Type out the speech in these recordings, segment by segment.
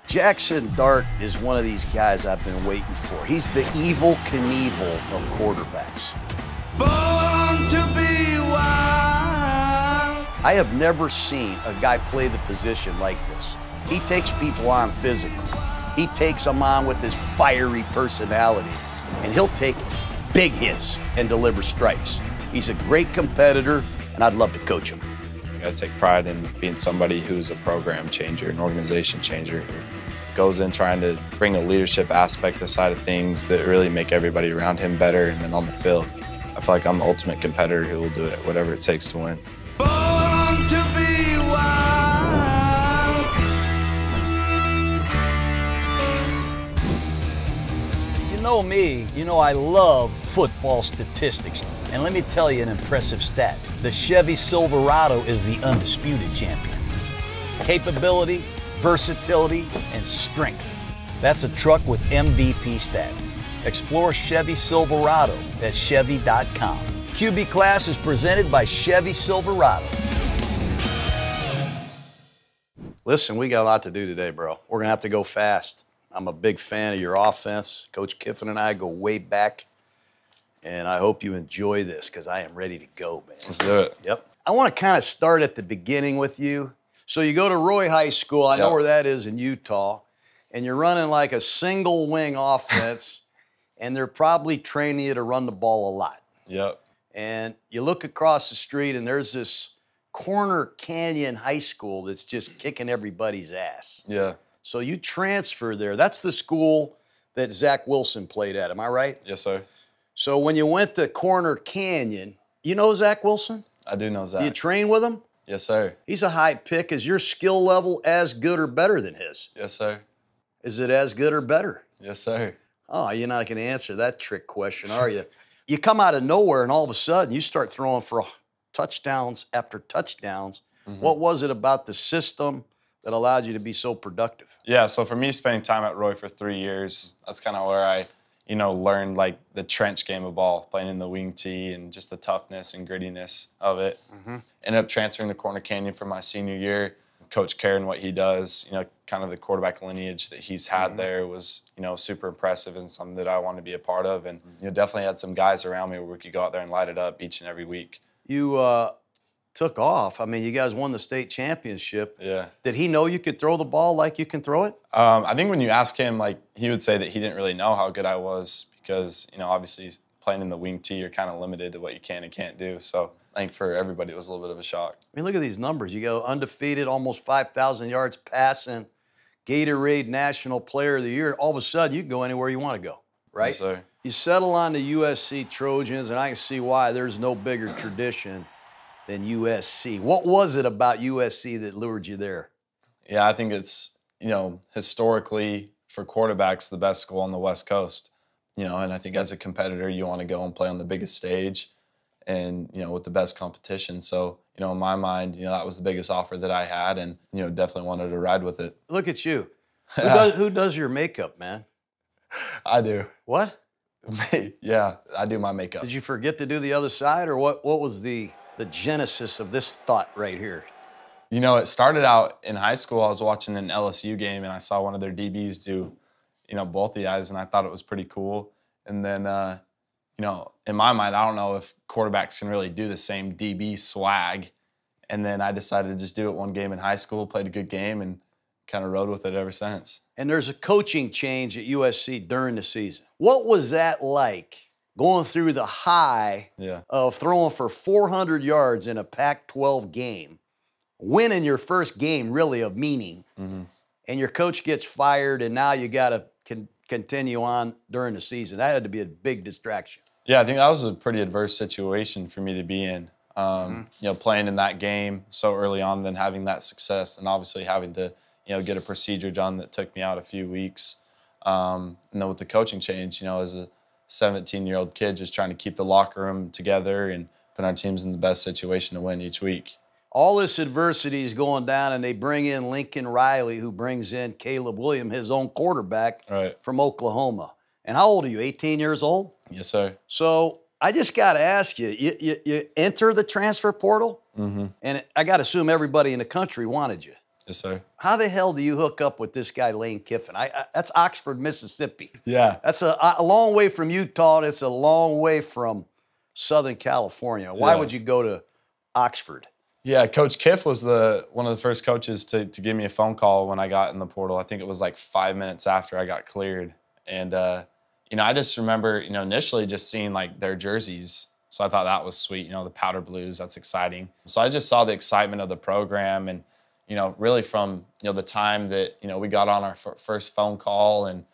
Jaxson Dart is one of these guys I've been waiting for. He's the Evel Knievel of quarterbacks. Born to be wild. I have never seen a guy play the position like this. He takes people on physically. He takes them on with his fiery personality, and he'll take big hits and deliver strikes. He's a great competitor, and I'd love to coach him. I take pride in being somebody who's a program changer, an organization changer, who goes in trying to bring a leadership aspect, the side of things that really make everybody around him better. And then on the field, I feel like I'm the ultimate competitor who will do it, whatever it takes to win. Born to be wild. You know me, you know I love football statistics. And let me tell you an impressive stat. The Chevy Silverado is the undisputed champion. Capability, versatility, and strength. That's a truck with MVP stats. Explore Chevy Silverado at Chevy.com. QB Class is presented by Chevy Silverado. Listen, we got a lot to do today, bro. We're going to have to go fast. I'm a big fan of your offense. Coach Kiffin and I go way back. And I hope you enjoy this because I am ready to go, man. Let's do it. Yep. I want to kind of start at the beginning with you. So you go to Roy High School. I know where that is in Utah. And you're running like a single wing offense. And they're probably training you to run the ball a lot. Yep. And you look across the street and there's this Corner Canyon High School that's just kicking everybody's ass. Yeah. So you transfer there. That's the school that Zach Wilson played at. Am I right? Yes, sir. So when you went to Corner Canyon, you know Zach Wilson? I do know Zach. You train with him? Yes, sir. He's a high pick. Is your skill level as good or better than his? Yes, sir. Is it as good or better? Yes, sir. Oh, you're not going to answer that trick question, are you? You come out of nowhere and all of a sudden you start throwing for touchdowns after touchdowns. Mm-hmm. What was it about the system that allowed you to be so productive? Yeah, so for me, spending time at Roy for 3 years, that's kind of where I learned like the trench game of ball, playing in the wing tee and just the toughness and grittiness of it. Mm-hmm. Ended up transferring to Corner Canyon for my senior year. Coach Kerr and what he does, kind of the quarterback lineage that he's had there was, super impressive and something that I wanted to be a part of. And, definitely had some guys around me where we could go out there and light it up each and every week. You took off. I mean, you guys won the state championship. Yeah. Did he know you could throw the ball like you can throw it? I think when you ask him, he would say that he didn't really know how good I was because, obviously playing in the wing tee, you're kind of limited to what you can and can't do. So I think for everybody, it was a little bit of a shock. I mean, look at these numbers. You go undefeated, almost 5,000 yards passing, Gatorade National Player of the Year. All of a sudden, you can go anywhere you want to go, right? Yes, sir. You settle on the USC Trojans, and I can see why there's no bigger tradition than USC. What was it about USC that lured you there? Yeah, I think it's, historically for quarterbacks, the best school on the West Coast. And I think as a competitor, you want to go and play on the biggest stage and, with the best competition. So, in my mind, that was the biggest offer that I had and, definitely wanted to ride with it. Look at you. Who does your makeup, man? I do. What? Yeah, I do my makeup. Did you forget to do the other side, or what was the genesis of this thought right here? It started out in high school. I was watching an LSU game, and I saw one of their DBs do, both the eyes, and I thought it was pretty cool. And then, in my mind, I don't know if quarterbacks can really do the same DB swag. And then I decided to just do it one game in high school, played a good game, and kind of rode with it ever since. And there's a coaching change at USC during the season. What was that like, going through the high of throwing for 400 yards in a Pac-12 game, winning your first game really of meaning, and your coach gets fired, and now you got to continue on during the season? That had to be a big distraction. Yeah, I think that was a pretty adverse situation for me to be in. Playing in that game so early on, then having that success, and obviously having to, get a procedure done that took me out a few weeks. And then with the coaching change, as a 17-year-old kid, just trying to keep the locker room together and put our teams in the best situation to win each week. All this adversity is going down, and they bring in Lincoln Riley, who brings in Caleb Williams, his own quarterback from Oklahoma. And how old are you, 18 years old? Yes, sir. So I just got to ask you, you enter the transfer portal, and I got to assume everybody in the country wanted you. Yes, sir. How the hell do you hook up with this guy, Lane Kiffin? That's Oxford, Mississippi. Yeah. That's a long way from Utah. It's a long way from Southern California. Why would you go to Oxford? Yeah, Coach Kiff was one of the first coaches to give me a phone call when I got in the portal. I think it was like 5 minutes after I got cleared. And, I just remember, initially just seeing like their jerseys. So I thought that was sweet, the powder blues, that's exciting. So I just saw the excitement of the program and, really from, the time that, we got on our first phone call and,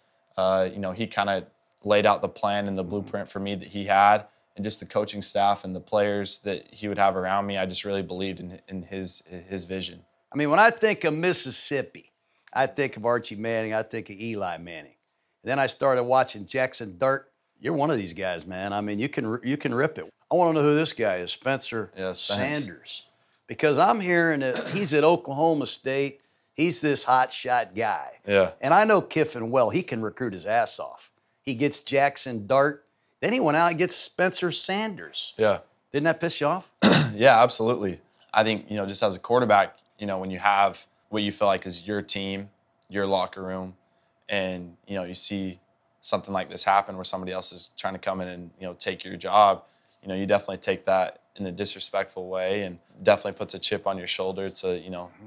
he kind of laid out the plan and the blueprint for me that he had and just the coaching staff and the players that he would have around me. I just really believed in his vision. I mean, when I think of Mississippi, I think of Archie Manning, I think of Eli Manning. Then I started watching Jaxson Dart. You're one of these guys, man. I mean, you can rip it. I want to know who this guy is, Spencer Sanders. Because I'm hearing that he's at Oklahoma State. He's this hot shot guy. Yeah. And I know Kiffin well. He can recruit his ass off. He gets Jaxson Dart. Then he went out and gets Spencer Sanders. Yeah. Didn't that piss you off? Yeah, absolutely. I think, just as a quarterback, when you have what you feel like is your team, your locker room, and, you see something like this happen where somebody else is trying to come in and, take your job, you definitely take that in a disrespectful way and definitely puts a chip on your shoulder to,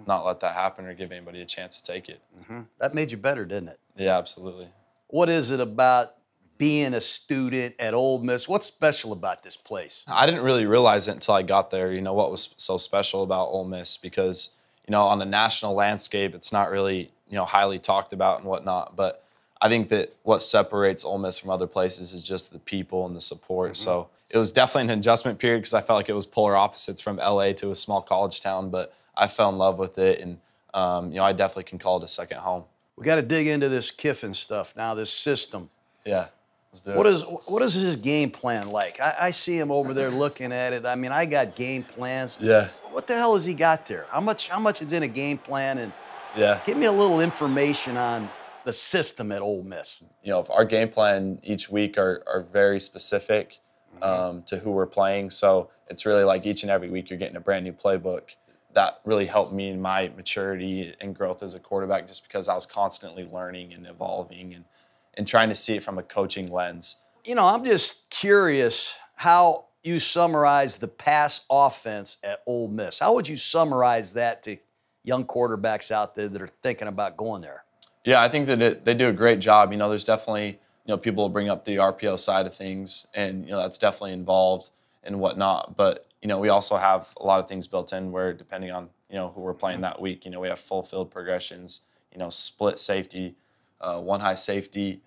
not let that happen or give anybody a chance to take it. Mm-hmm. That made you better, didn't it? Yeah, absolutely. What is it about being a student at Ole Miss? What's special about this place? I didn't really realize it until I got there, what was so special about Ole Miss because, on the national landscape, it's not really, highly talked about and whatnot. But I think that what separates Ole Miss from other places is just the people and the support. Mm-hmm. So it was definitely an adjustment period because I felt like it was polar opposites from LA to a small college town. But I fell in love with it, and I definitely can call it a second home. We got to dig into this Kiffin stuff now. This system. Yeah. Let's do it. What is his game plan like? I see him over there looking at it. I mean, I got game plans. Yeah. What the hell has he got there? How much is in a game plan? And yeah, give me a little information on the system at Ole Miss. If our game plan each week are very specific to who we're playing. So it's really like each and every week you're getting a brand new playbook. That really helped me in my maturity and growth as a quarterback just because I was constantly learning and evolving and trying to see it from a coaching lens. I'm just curious how you summarize the pass offense at Ole Miss. How would you summarize that to young quarterbacks out there that are thinking about going there? Yeah, I think that they do a great job. There's definitely, people will bring up the RPO side of things, and, that's definitely involved and whatnot. But, we also have a lot of things built in where depending on, who we're playing that week, we have full field progressions, split safety, one high safety,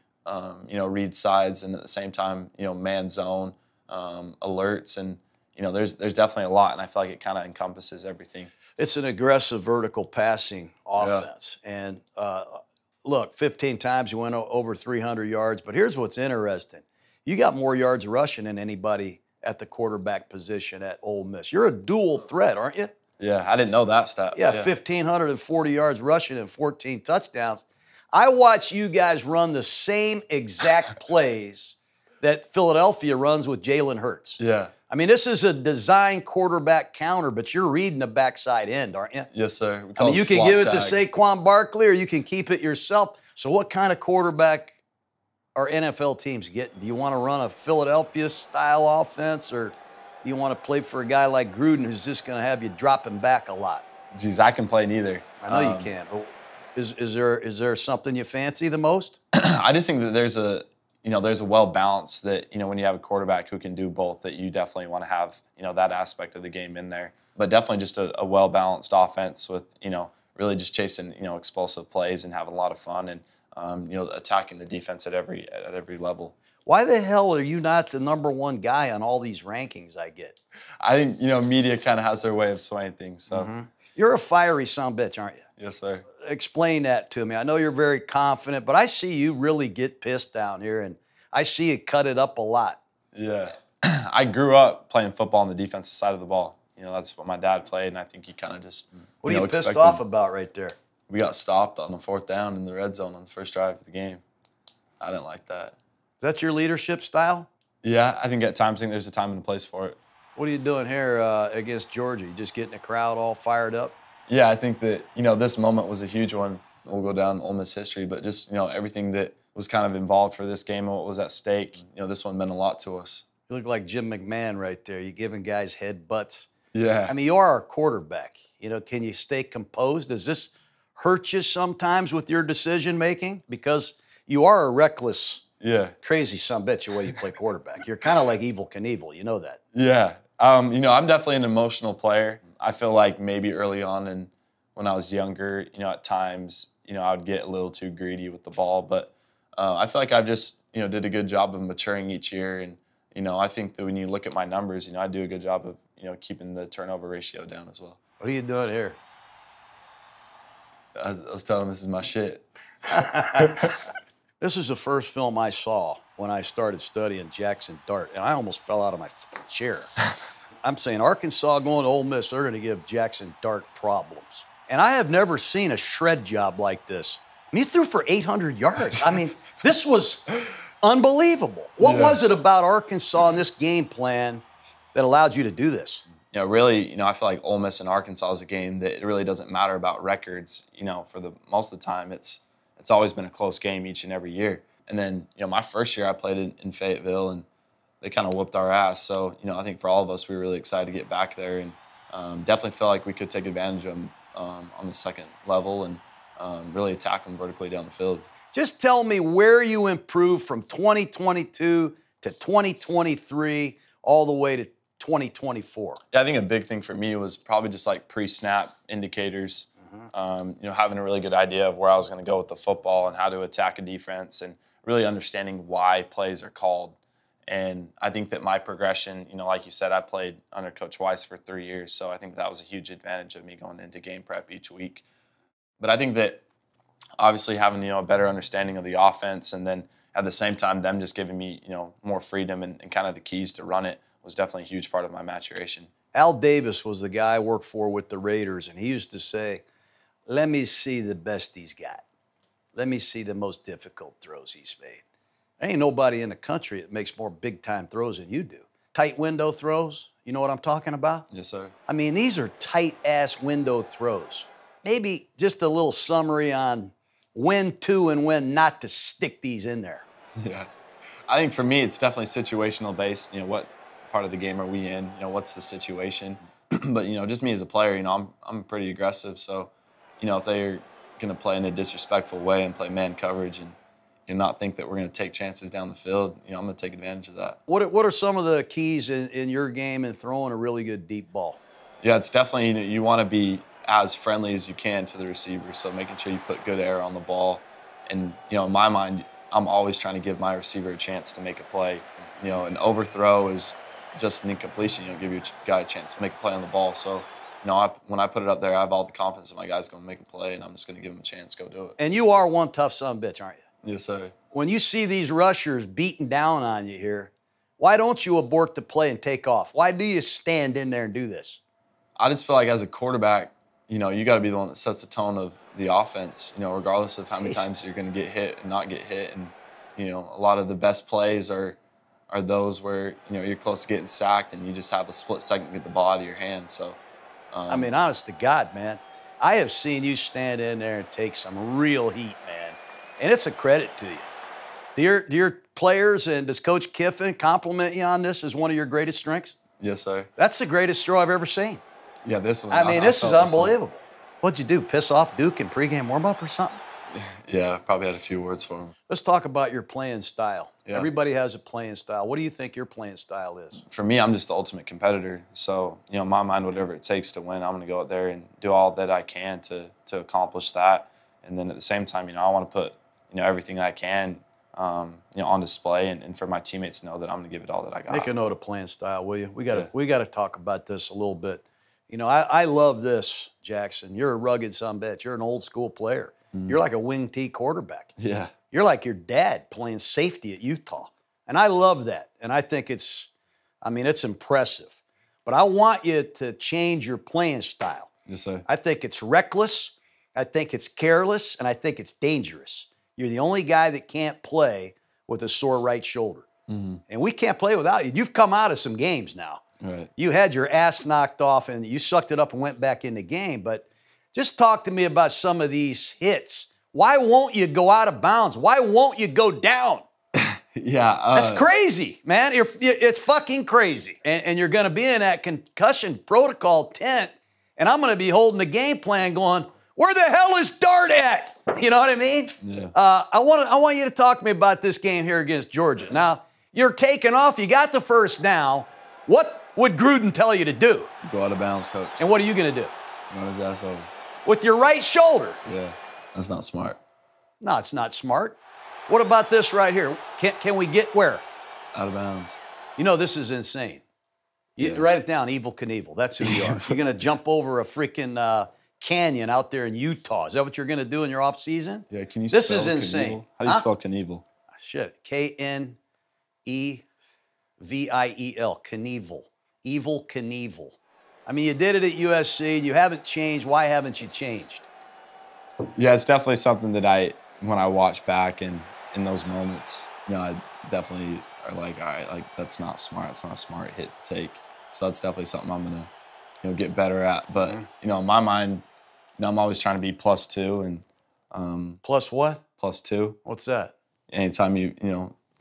read sides, and at the same time, man zone, alerts, and, there's definitely a lot, and I feel like it kind of encompasses everything. It's an aggressive vertical passing offense. Yeah. And look, 15 times you went over 300 yards, but here's what's interesting. You got more yards rushing than anybody at the quarterback position at Ole Miss. You're a dual threat, aren't you? Yeah, I didn't know that stat. Yeah, 1,540 yards rushing and 14 touchdowns. I watch you guys run the same exact plays that Philadelphia runs with Jalen Hurts. Yeah. I mean, this is a design quarterback counter, but you're reading the backside end, aren't you? Yes, sir. You can give it to Saquon Barkley or you can keep it yourself. So what kind of quarterback are NFL teams getting? Do you want to run a Philadelphia-style offense or do you want to play for a guy like Gruden who's just going to have you dropping back a lot? Geez, I can play neither. I know you can. But is there something you fancy the most? I just think that there's a well balance that, when you have a quarterback who can do both, that you definitely want to have, that aspect of the game in there. But definitely just a well balanced offense with, really just chasing, explosive plays and having a lot of fun and, attacking the defense at every level. Why the hell are you not the #1 guy on all these rankings I get? I think, media kind of has their way of swaying things. So. Mm-hmm. You're a fiery sumbitch, aren't you? Yes, sir. Explain that to me. I know you're very confident, but I see you really get pissed down here, and I see you cut it up a lot. Yeah. I grew up playing football on the defensive side of the ball. That's what my dad played, and I think he kind of just, What are you pissed off about right there? We got stopped on the 4th down in the red zone on the first drive of the game. I didn't like that. Is that your leadership style? Yeah, I think at times there's a time and a place for it. What are you doing here against Georgia? You just getting the crowd all fired up? Yeah, I think that, this moment was a huge one. We'll go down in Ole Miss history, but just, everything that was kind of involved for this game and what was at stake, this one meant a lot to us. You look like Jim McMahon right there. You giving guys headbutts. Yeah. I mean, you are a quarterback. Can you stay composed? Does this hurt you sometimes with your decision making? Because you are a reckless, crazy sumbitch the way you play quarterback. You're kind of like Evel Knievel. You know that. Yeah. I'm definitely an emotional player. I feel like maybe early on and when I was younger, at times, I would get a little too greedy with the ball. But I feel like I've just, did a good job of maturing each year. And, I think that when you look at my numbers, I do a good job of, keeping the turnover ratio down as well. What are you doing here? I was telling them this is my shit. This is the first film I saw when I started studying Jaxson Dart, and I almost fell out of my fucking chair. I'm saying Arkansas going to Ole Miss, they're going to give Jaxson Dart problems. And I have never seen a shred job like this. I mean, he threw for 800 yards. I mean, this was unbelievable. What was it about Arkansas and this game plan that allowed you to do this? Really, I feel like Ole Miss and Arkansas is a game that it really doesn't matter about records. For the most of the time, it's always been a close game each and every year. And then, my first year I played in Fayetteville, and they kind of whooped our ass. So, I think for all of us, we were really excited to get back there, and definitely felt like we could take advantage of them on the second level and really attack them vertically down the field. Just tell me where you improved from 2022 to 2023 all the way to 2024. Yeah, I think a big thing for me was probably just like pre-snap indicators. Having a really good idea of where I was going to go with the football and how to attack a defense, and really understanding why plays are called. And I think that my progression, like you said, I played under Coach Weiss for 3 years, so I think that was a huge advantage of me going into game prep each week. But I think that obviously having, a better understanding of the offense, and then at the same time them just giving me, more freedom and kind of the keys to run it was definitely a huge part of my maturation. Al Davis was the guy I worked for with the Raiders, and he used to say, let me see the best he's got. Let me see the most difficult throws he's made. There ain't nobody in the country that makes more big-time throws than you do. Tight window throws, you know what I'm talking about? Yes, sir. I mean, these are tight-ass window throws. Maybe just a little summary on when to and when not to stick these in there. Yeah. I think for me, it's definitely situational based. What part of the game are we in? What's the situation? But, just me as a player, I'm pretty aggressive. So, if they're going to play in a disrespectful way and play man coverage and not think that we're going to take chances down the field, I'm going to take advantage of that. What are some of the keys in your game in throwing a really good deep ball? Yeah, it's definitely, you want to be as friendly as you can to the receiver. So making sure you put good air on the ball. And, in my mind, I'm always trying to give my receiver a chance to make a play. An overthrow is just an incompletion. Give your guy a chance to make a play on the ball. So, when I put it up there, I have all the confidence that my guy's going to make a play, and I'm just going to give him a chance to go do it. And you are one tough sumbitch, aren't you? Yes, sir. When you see these rushers beating down on you here, why don't you abort the play and take off? Why do you stand in there and do this? I just feel like as a quarterback, you got to be the one that sets the tone of the offense, regardless of how many times you're going to get hit and not get hit. And, a lot of the best plays are those where, you're close to getting sacked and you just have a split second to get the ball out of your hand. So, I mean, honest to God, man, I have seen you stand in there and take some real heat, man. And it's a credit to you. Do your players and does Coach Kiffin compliment you on this as one of your greatest strengths? Yes, sir. That's the greatest throw I've ever seen. Yeah, this one. I mean, this is unbelievable. What'd you do, piss off Duke in pregame warm-up or something? Yeah, probably had a few words for him. Let's talk about your playing style. Yeah. Everybody has a playing style. What do you think your playing style is? For me, I'm just the ultimate competitor. So, in my mind, whatever it takes to win, I'm going to go out there and do all that I can to accomplish that. And then at the same time, I want to put, everything I can, on display and for my teammates to know that I'm going to give it all that I got. Make a note of playing style, will you? We got to talk about this a little bit. I love this, Jaxson. You're a rugged sumbitch. You're an old school player. You're like a wing T quarterback. Yeah. You're like your dad playing safety at Utah. And I love that. And I think it's impressive. But I want you to change your playing style. Yes, sir. I think it's reckless. I think it's careless. And I think it's dangerous. You're the only guy that can't play with a sore right shoulder. And we can't play without you. You've come out of some games now. Right. You had your ass knocked off and you sucked it up and went back in the game. But Just talk to me about some of these hits. Why won't you go out of bounds? Why won't you go down? Yeah. That's crazy, man. It's fucking crazy. And you're going to be in that concussion protocol tent, and I'm going to be holding the game plan going, where the hell is Dart at? You know what I mean? Yeah. I want you to talk to me about this game here against Georgia. Now, you're taking off. You got the first down. What would Gruden tell you to do? Go out of bounds, coach. And what are you going to do? Run his ass over. With your right shoulder. Yeah. That's not smart. No, it's not smart. What about this right here? Can we get where? Out of bounds. You know, this is insane. You write it down, Evel Knievel. That's who you are. You're going to jump over a freaking canyon out there in Utah. Is that what you're going to do in your off season? Yeah, can you This spell is insane. Knievel? How do you spell Knievel? Shit. Knevel. Knievel. Evel Knievel. I mean, you did it at USC. You haven't changed. Why haven't you changed? Yeah, it's definitely something that when I watch back and In those moments, I definitely are like, all right, like that's not smart. It's not a smart hit to take. So that's definitely something I'm gonna, get better at. But in my mind, I'm always trying to be +2 and Plus what? +2. What's that? Anytime you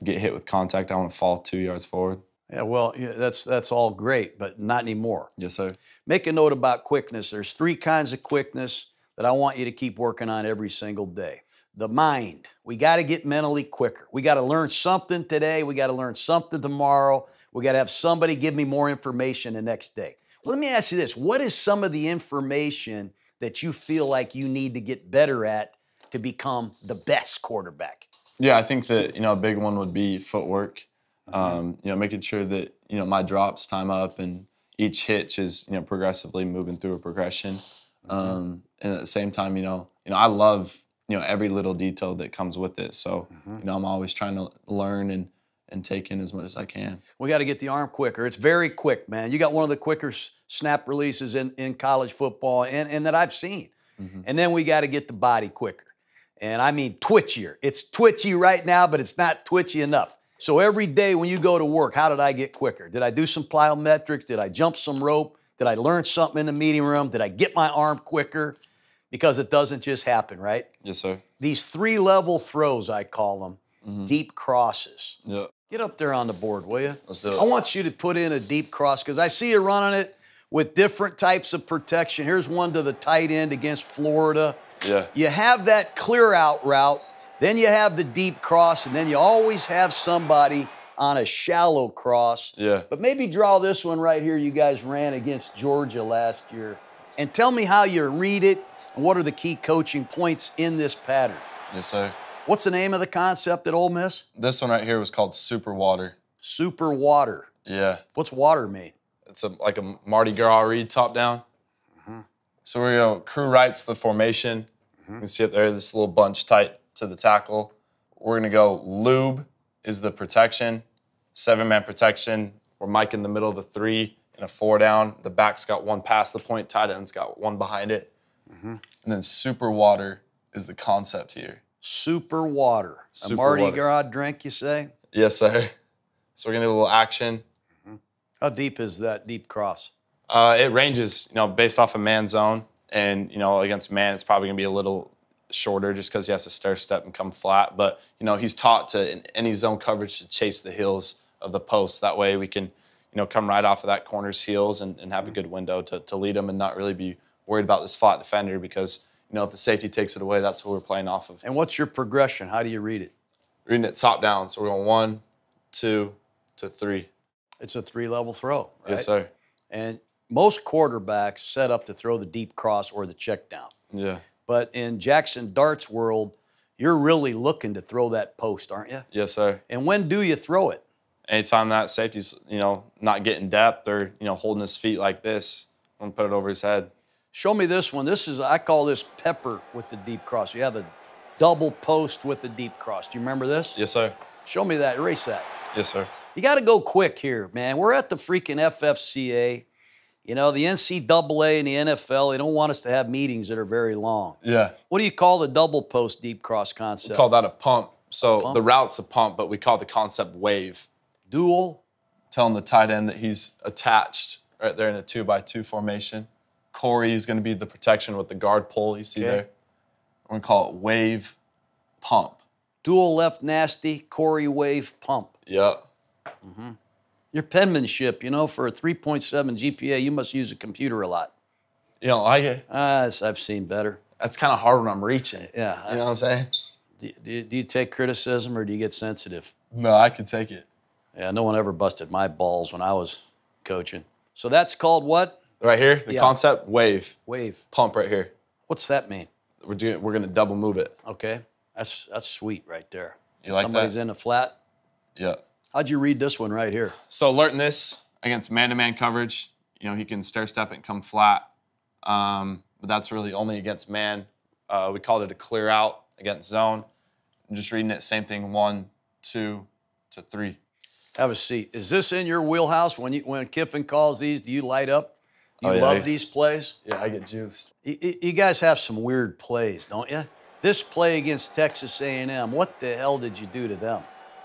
get hit with contact, I want to fall 2 yards forward. Yeah, well, that's all great, but not anymore. Yes, sir. Make a note about quickness. There's 3 kinds of quickness that I want you to keep working on every single day. The mind. We got to get mentally quicker. We got to learn something today. We got to learn something tomorrow. We got to have somebody give me more information the next day. Well, let me ask you this. What is some of the information that you feel like you need to get better at to become the best quarterback? Yeah, I think that, a big one would be footwork. Making sure that, my drops time up and each hitch is, progressively moving through a progression. And at the same time, I love, every little detail that comes with it. So, I'm always trying to learn and take in as much as I can. We got to get the arm quicker. It's very quick, man. You got one of the quicker snap releases in college football and that I've seen. And then we got to get the body quicker. And I mean twitchier. It's twitchy right now, but it's not twitchy enough. So every day when you go to work, how did I get quicker? Did I do some plyometrics? Did I jump some rope? Did I learn something in the meeting room? Did I get my arm quicker? Because it doesn't just happen, right? Yes, sir. These 3-level throws, I call them, deep crosses. Yeah. Get up there on the board, will you? Let's do it. I want you to put in a deep cross because I see you running it with different types of protection. Here's one to the tight end against Florida. Yeah. You have that clear out route, then you have the deep cross, and then you always have somebody on a shallow cross. Yeah. But maybe draw this one right here you guys ran against Georgia last year. And tell me how you read it and what are the key coaching points in this pattern. Yes, sir. What's the name of the concept at Ole Miss? This one right here was called Super Water. Super water. Yeah. What's water mean? It's like a Mardi Gras read top down. So we're going to crew right's the formation. You can see up there, this little bunch tight to the tackle. We're going to go lube is the protection, 7-man protection. We're Mike in the middle of the 3 and a 4 down. The back's got 1 past the point, tight end's got 1 behind it. And then super water is the concept here. Super water. Super a Mardi water. Gras drink, you say? Yes, sir. So we're going to do a little action. How deep is that deep cross? It ranges, based off of man zone. And, against man, it's probably going to be a little shorter just because he has to stair step and come flat. But, he's taught to, in any zone coverage, to chase the heels of the post. That way we can, come right off of that corner's heels and have a good window to lead them and not really be worried about this flat defender because, if the safety takes it away, that's what we're playing off of. And what's your progression? How do you read it? Reading it top down. So we're going 1, 2 to 3. It's a 3-level throw, right? Yes, sir. And most quarterbacks set up to throw the deep cross or the check down. Yeah. But in Jaxson Dart's world, you're really looking to throw that post, aren't you? Yes, sir. And when do you throw it? Anytime that safety's, not getting depth or, holding his feet like this, I'm going to put it over his head. Show me this one. I call this pepper with the deep cross. You have a double post with the deep cross. Do you remember this? Yes, sir. Show me that. Erase that. Yes, sir. You got to go quick here, man. We're at the freaking FFCA. The NCAA and the NFL, they don't want us to have meetings that are very long. Yeah. What do you call the double post deep cross concept? We call that a pump. So Pump? the route's a pump, but we call the concept wave. Dual Telling the tight end that he's attached right there in a 2-by-2 formation. Corey is going to be the protection with the guard pull you see there. We're going to call it wave pump. Dual left nasty, Corey wave pump. Yep. Your penmanship, you know, for a 3.7 GPA, you must use a computer a lot. You don't like it? I've seen better. That's kind of hard when I'm reaching. Yeah. You know what I'm saying? Do you take criticism or do you get sensitive? No, I can take it. Yeah, no one ever busted my balls when I was coaching. So that's called what? Right here, the concept, wave. Wave. Pump right here. What's that mean? We're going to double move it. Okay. That's sweet right there. You like Somebody's that? in the flat. Yeah. How'd you read this one right here? So learn this against man-to-man coverage. You know, he can stair-step it and come flat. But that's really only against man. We called it a clear out against zone. I'm just reading it, same thing, 1, 2 to 3. Have a seat. Is this in your wheelhouse? When Kiffin calls these, do you light up? Do you yeah, love these plays? Yeah, I get juiced. You guys have some weird plays, don't you? This play against Texas A&M, what the hell did you do to them?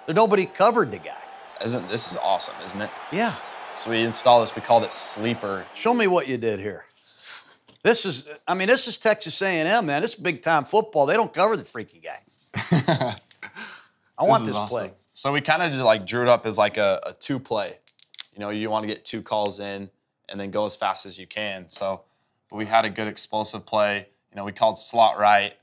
Nobody covered the guy. This is awesome, isn't it? Yeah. So we installed this. We called it sleeper. Show me what you did here. This is Texas A&M, man. This is big-time football. They don't cover the freaky guy. I want this awesome. play. So we kind of just like drew it up as like a 2-play. You know, you want to get 2 calls in and then go as fast as you can. So but we had a good explosive play. You know, we called slot right.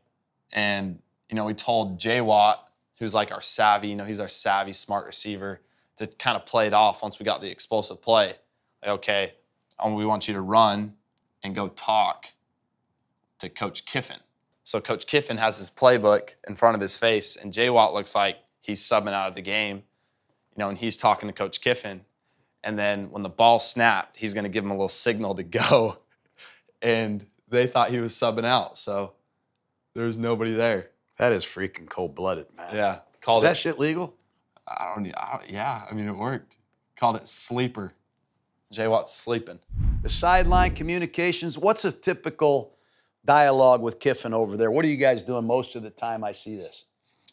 And, you know, we told J. Watt, who's like our savvy, you know, he's our savvy, smart receiver, to kind of play it off once we got the explosive play. Like, okay, we want you to run and go talk to Coach Kiffin. So Coach Kiffin has his playbook in front of his face, and J. Watt looks like he's subbing out of the game, you know, and he's talking to Coach Kiffin. And then when the ball snapped, he's going to give him a little signal to go. And they thought he was subbing out, so there's nobody there. That is freaking cold-blooded, man. Yeah. Is that shit legal? Yeah, I mean, it worked. Called it sleeper. J. Watt's sleeping. The sideline communications, what's a typical dialogue with Kiffin over there? What are you guys doing most of the time I see this?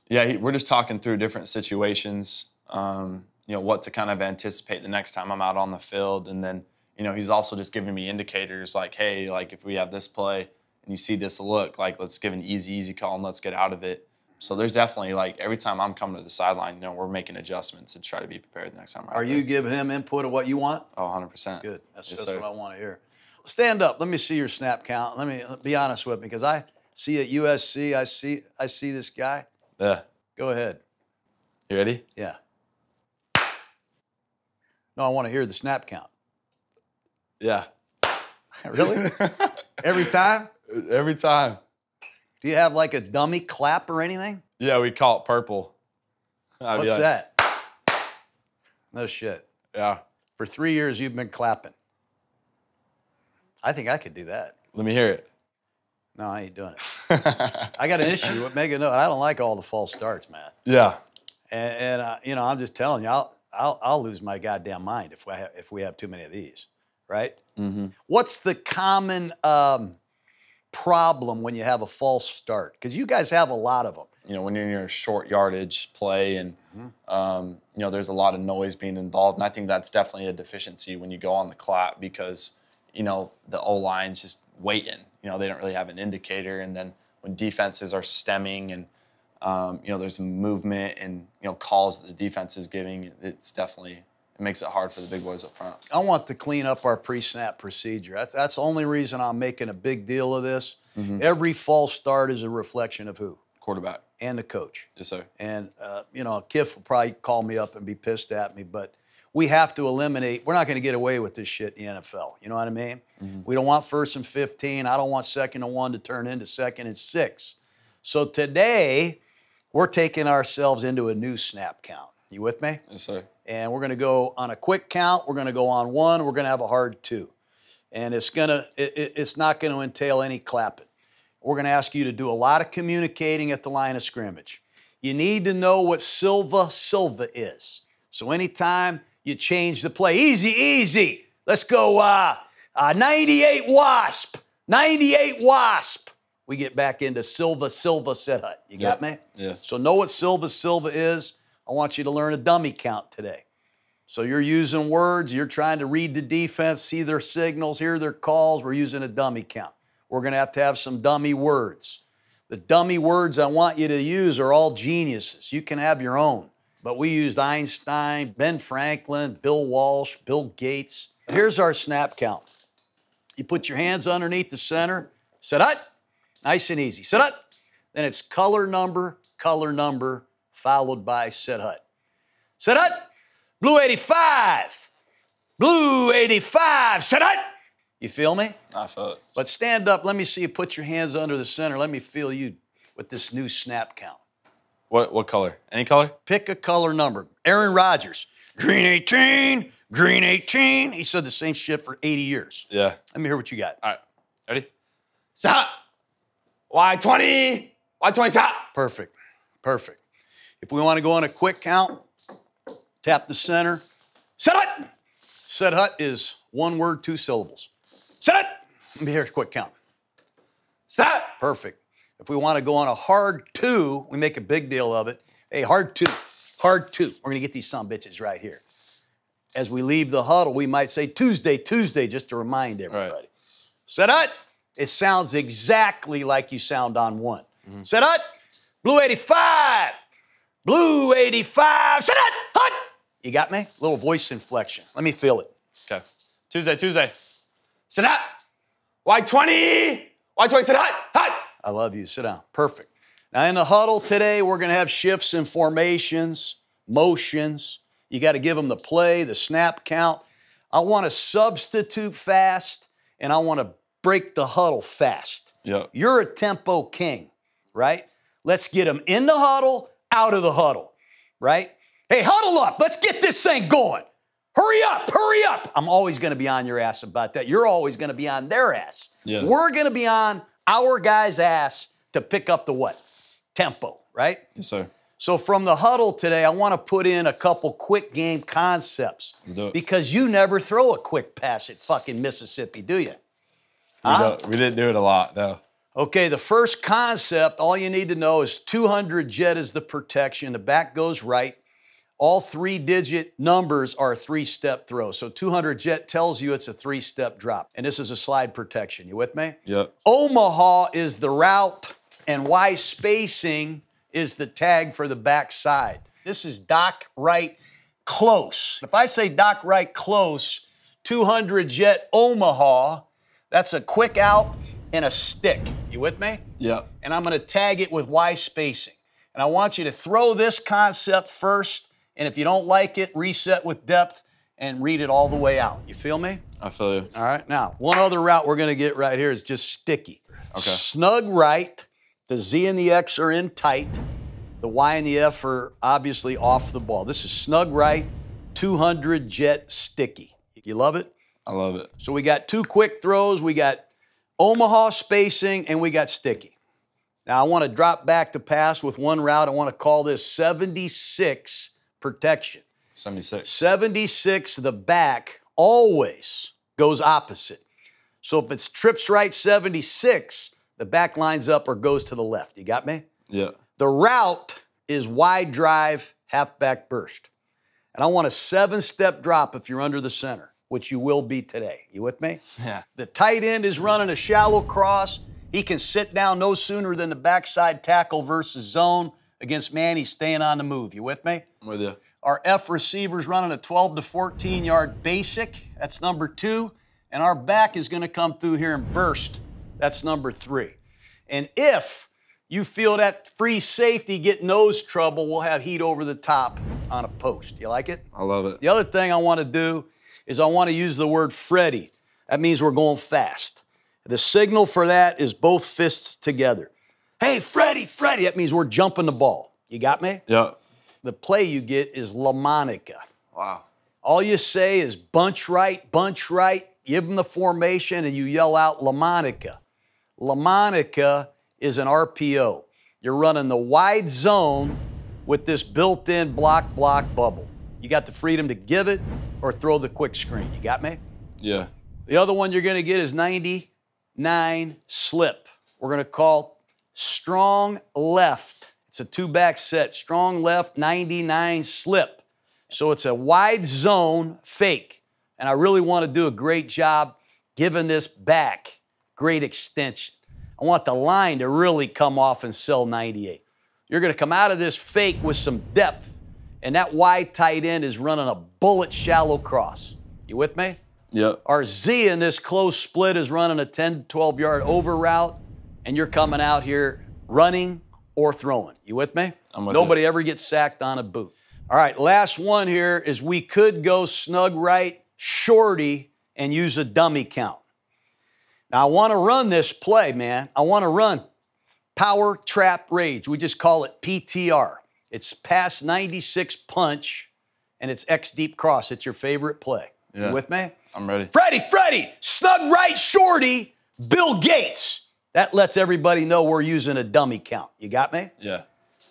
Yeah, we're just talking through different situations, you know, what to kind of anticipate the next time I'm out on the field. And then, you know, he's also just giving me indicators like, hey, like if we have this play and you see this look, like let's give an easy call and let's get out of it. So there's definitely, like, every time I'm coming to the sideline, you know, we're making adjustments to try to be prepared the next time. Are you giving him input of what you want? Oh, 100%. Good. That's Yes, what I want to hear. Stand up. Let me see your snap count. Let me be honest with me, because I see at USC, I see this guy. Yeah. Go ahead. You ready? Yeah. No, I want to hear the snap count. Yeah. Really? Every time? Every time. Do you have like a dummy clap or anything? Yeah, we call it purple. What's that? No shit. Yeah. For 3 years, you've been clapping. I think I could do that. Let me hear it. No, I ain't doing it. I got an issue with making note. I don't like all the false starts, man. Yeah. And you know, I'm just telling you, I'll lose my goddamn mind if we have too many of these, right? Mm-hmm. What's the common problem when you have a false start? Because you guys have a lot of them. You know, when you're in your short yardage play and, you know, there's a lot of noise being involved. And I think that's definitely a deficiency when you go on the clap because, you know, the O-line's just waiting. You know, they don't really have an indicator. And then when defenses are stemming and, you know, there's movement and, you know, calls that the defense is giving, it's definitely, it makes it hard for the big boys up front. I want to clean up our pre-snap procedure. That's the only reason I'm making a big deal of this. Mm-hmm. Every false start is a reflection of who? Quarterback. And the coach. Yes, sir. And, you know, Kiff will probably call me up and be pissed at me, but we have to eliminate, we're not going to get away with this shit in the NFL. You know what I mean? Mm-hmm. We don't want 1st and 15. I don't want 2nd and 1 to turn into 2nd and 6. So today, we're taking ourselves into a new snap count. You with me? Yes, sir. And we're going to go on a quick count. We're going to go on 1. We're going to have a hard 2. And it's not going to entail any clapping. We're going to ask you to do a lot of communicating at the line of scrimmage. You need to know what Silva is. So anytime you change the play, easy. Let's go 98 Wasp. 98 Wasp. We get back into Silva set hut. You got me? Yeah. So know what Silva is. I want you to learn a dummy count today. So you're using words, you're trying to read the defense, see their signals, hear their calls. We're using a dummy count. We're going to have some dummy words. The dummy words I want you to use are all geniuses. You can have your own. But we used Einstein, Ben Franklin, Bill Walsh, Bill Gates. Here's our snap count. You put your hands underneath the center. Set hut. Nice and easy. Set hut. Then it's color number, followed by set hut. Set hut. Blue 85. Blue 85. Set hut. You feel me? I feel it. But stand up. Let me see you put your hands under the center. Let me feel you with this new snap count. What color? Any color? Pick a color number. Aaron Rodgers. Green 18. Green 18. He said the same shit for 80 years. Yeah. Let me hear what you got. All right. Ready? Set. Y20. Y20 set. Perfect. Perfect. If we want to go on a quick count, tap the center. Set hut. Set hut is one word, 2 syllables. Set hut. Let me hear a quick count. Set. Perfect. If we want to go on a hard 2, we make a big deal of it. Hey, hard 2. Hard 2. We're going to get these sumbitches right here. As we leave the huddle, we might say Tuesday, Tuesday, just to remind everybody. Right. Set hut. It sounds exactly like you sound on 1. Mm-hmm. Set hut. Blue 85. Blue 85. Set hut. Hut. You got me? Little voice inflection. Let me feel it. Okay. Tuesday. Sit hut. Y20. Y20 sit hut. Hut. I love you. Sit down. Perfect. Now, in the huddle today, we're going to have shifts and formations, motions. You got to give them the play, the snap count. I want to substitute fast, and I want to break the huddle fast. Yep. You're a tempo king, right? Let's get them in the huddle, out of the huddle, right? Hey, huddle up. Let's get this thing going. Hurry up, hurry up. I'm always going to be on your ass about that. You're always going to be on their ass. Yeah. We're going to be on our guy's ass to pick up the what? Tempo, right? Yes, sir. So from the huddle today, I want to put in a couple quick game concepts. Let's do it. Because you never throw a quick pass at fucking Mississippi, do you? Huh? We didn't do it a lot, no. Okay, the first concept, all you need to know is 200 jet is the protection. The back goes right. All 3-digit numbers are a 3-step throw. So 200 jet tells you it's a 3-step drop. And this is a slide protection. You with me? Yep. Omaha is the route, and Y spacing is the tag for the backside. This is Doc right close. If I say Doc right close, 200 jet Omaha, that's a quick out and a stick. You with me? Yep. And I'm going to tag it with Y spacing. And I want you to throw this concept first, and if you don't like it, reset with depth and read it all the way out. You feel me? I feel you. All right. Now, one other route we're going to get right here is just sticky. Okay. Snug right. The Z and the X are in tight. The Y and the F are obviously off the ball. This is snug right, 200 jet sticky. You love it? I love it. So we got 2 quick throws. We got Omaha spacing, and we got sticky. Now, I want to drop back to pass with one route. I want to call this 76 protection. 76. 76, the back always goes opposite. So if it's trips right 76, the back lines up or goes to the left. You got me? Yeah. The route is wide drive, halfback burst. And I want a 7-step drop if you're under the center, which you will be today. You with me? Yeah. The tight end is running a shallow cross. He can sit down no sooner than the backside tackle versus zone against man. He's staying on the move. You with me? I'm with you. Our F receiver's running a 12 to 14 yard basic. That's number 2. And our back is going to come through here and burst. That's number 3. And if you feel that free safety get nose trouble, we'll have heat over the top on a post. You like it? I love it. The other thing I want to do is I want to use the word Freddy. That means we're going fast. The signal for that is both fists together. Hey, Freddy, Freddy. That means we're jumping the ball. You got me? Yeah. The play you get is La Monica. Wow. All you say is bunch right, give them the formation, and you yell out La Monica. La Monica is an RPO. You're running the wide zone with this built-in block bubble. You got the freedom to give it or throw the quick screen. You got me? Yeah. The other one you're going to get is 99 slip. We're going to call strong left. It's a 2-back set. Strong left, 99 slip. So it's a wide zone fake. And I really want to do a great job giving this back great extension. I want the line to really come off and sell 98. You're going to come out of this fake with some depth, and that wide tight end is running a bullet shallow cross. You with me? Yep. Our Z in this close split is running a 10 to 12 yard over route, and you're coming out here running or throwing. You with me? I'm with Nobody you. ever gets sacked on a boot. All right, last one here is we could go snug right, shorty, and use a dummy count. Now, I want to run this play, man. I want to run power trap rage. We just call it PTR. It's pass 96 punch, and it's X deep cross. It's your favorite play. Yeah. You with me? I'm ready. Freddie, snug right, shorty, Bill Gates. That lets everybody know we're using a dummy count. You got me? Yeah.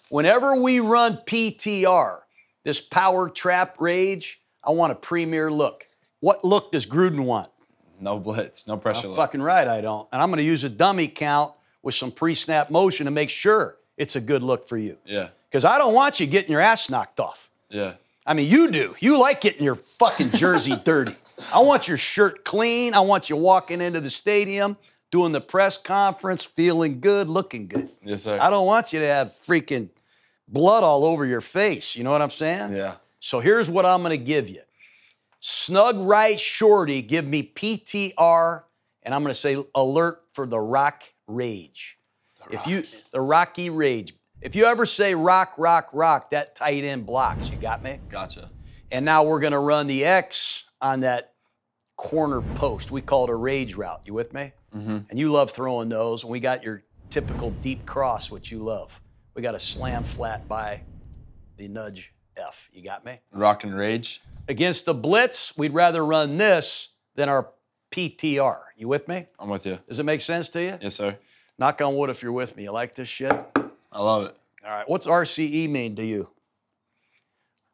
Whenever we run PTR, this power trap rage, I want a premier look. What look does Gruden want? No blitz, no pressure. look. Fucking right, I don't. And I'm going to use a dummy count with some pre-snap motion to make sure it's a good look for you. Yeah. Because I don't want you getting your ass knocked off. Yeah. I mean, you do. You like getting your fucking jersey dirty. I want your shirt clean. I want you walking into the stadium, doing the press conference, feeling good, looking good. Yes, sir. I don't want you to have freaking blood all over your face. You know what I'm saying? Yeah. So here's what I'm going to give you. Snug right shorty, give me PTR, and I'm going to say alert for the rock rage. The Rocky rage. If you ever say rock, that tight end blocks. You got me? Gotcha. And now we're going to run the X on that corner post. We call it a rage route. You with me? Mm-hmm. And you love throwing those. And we got your typical deep cross, which you love. We got a slam flat by the nudge F. You got me? Rock and rage. Against the blitz, we'd rather run this than our PTR. You with me? I'm with you. Does it make sense to you? Yes, sir. Knock on wood if you're with me. You like this shit? I love it. All right. What's RCE mean to you?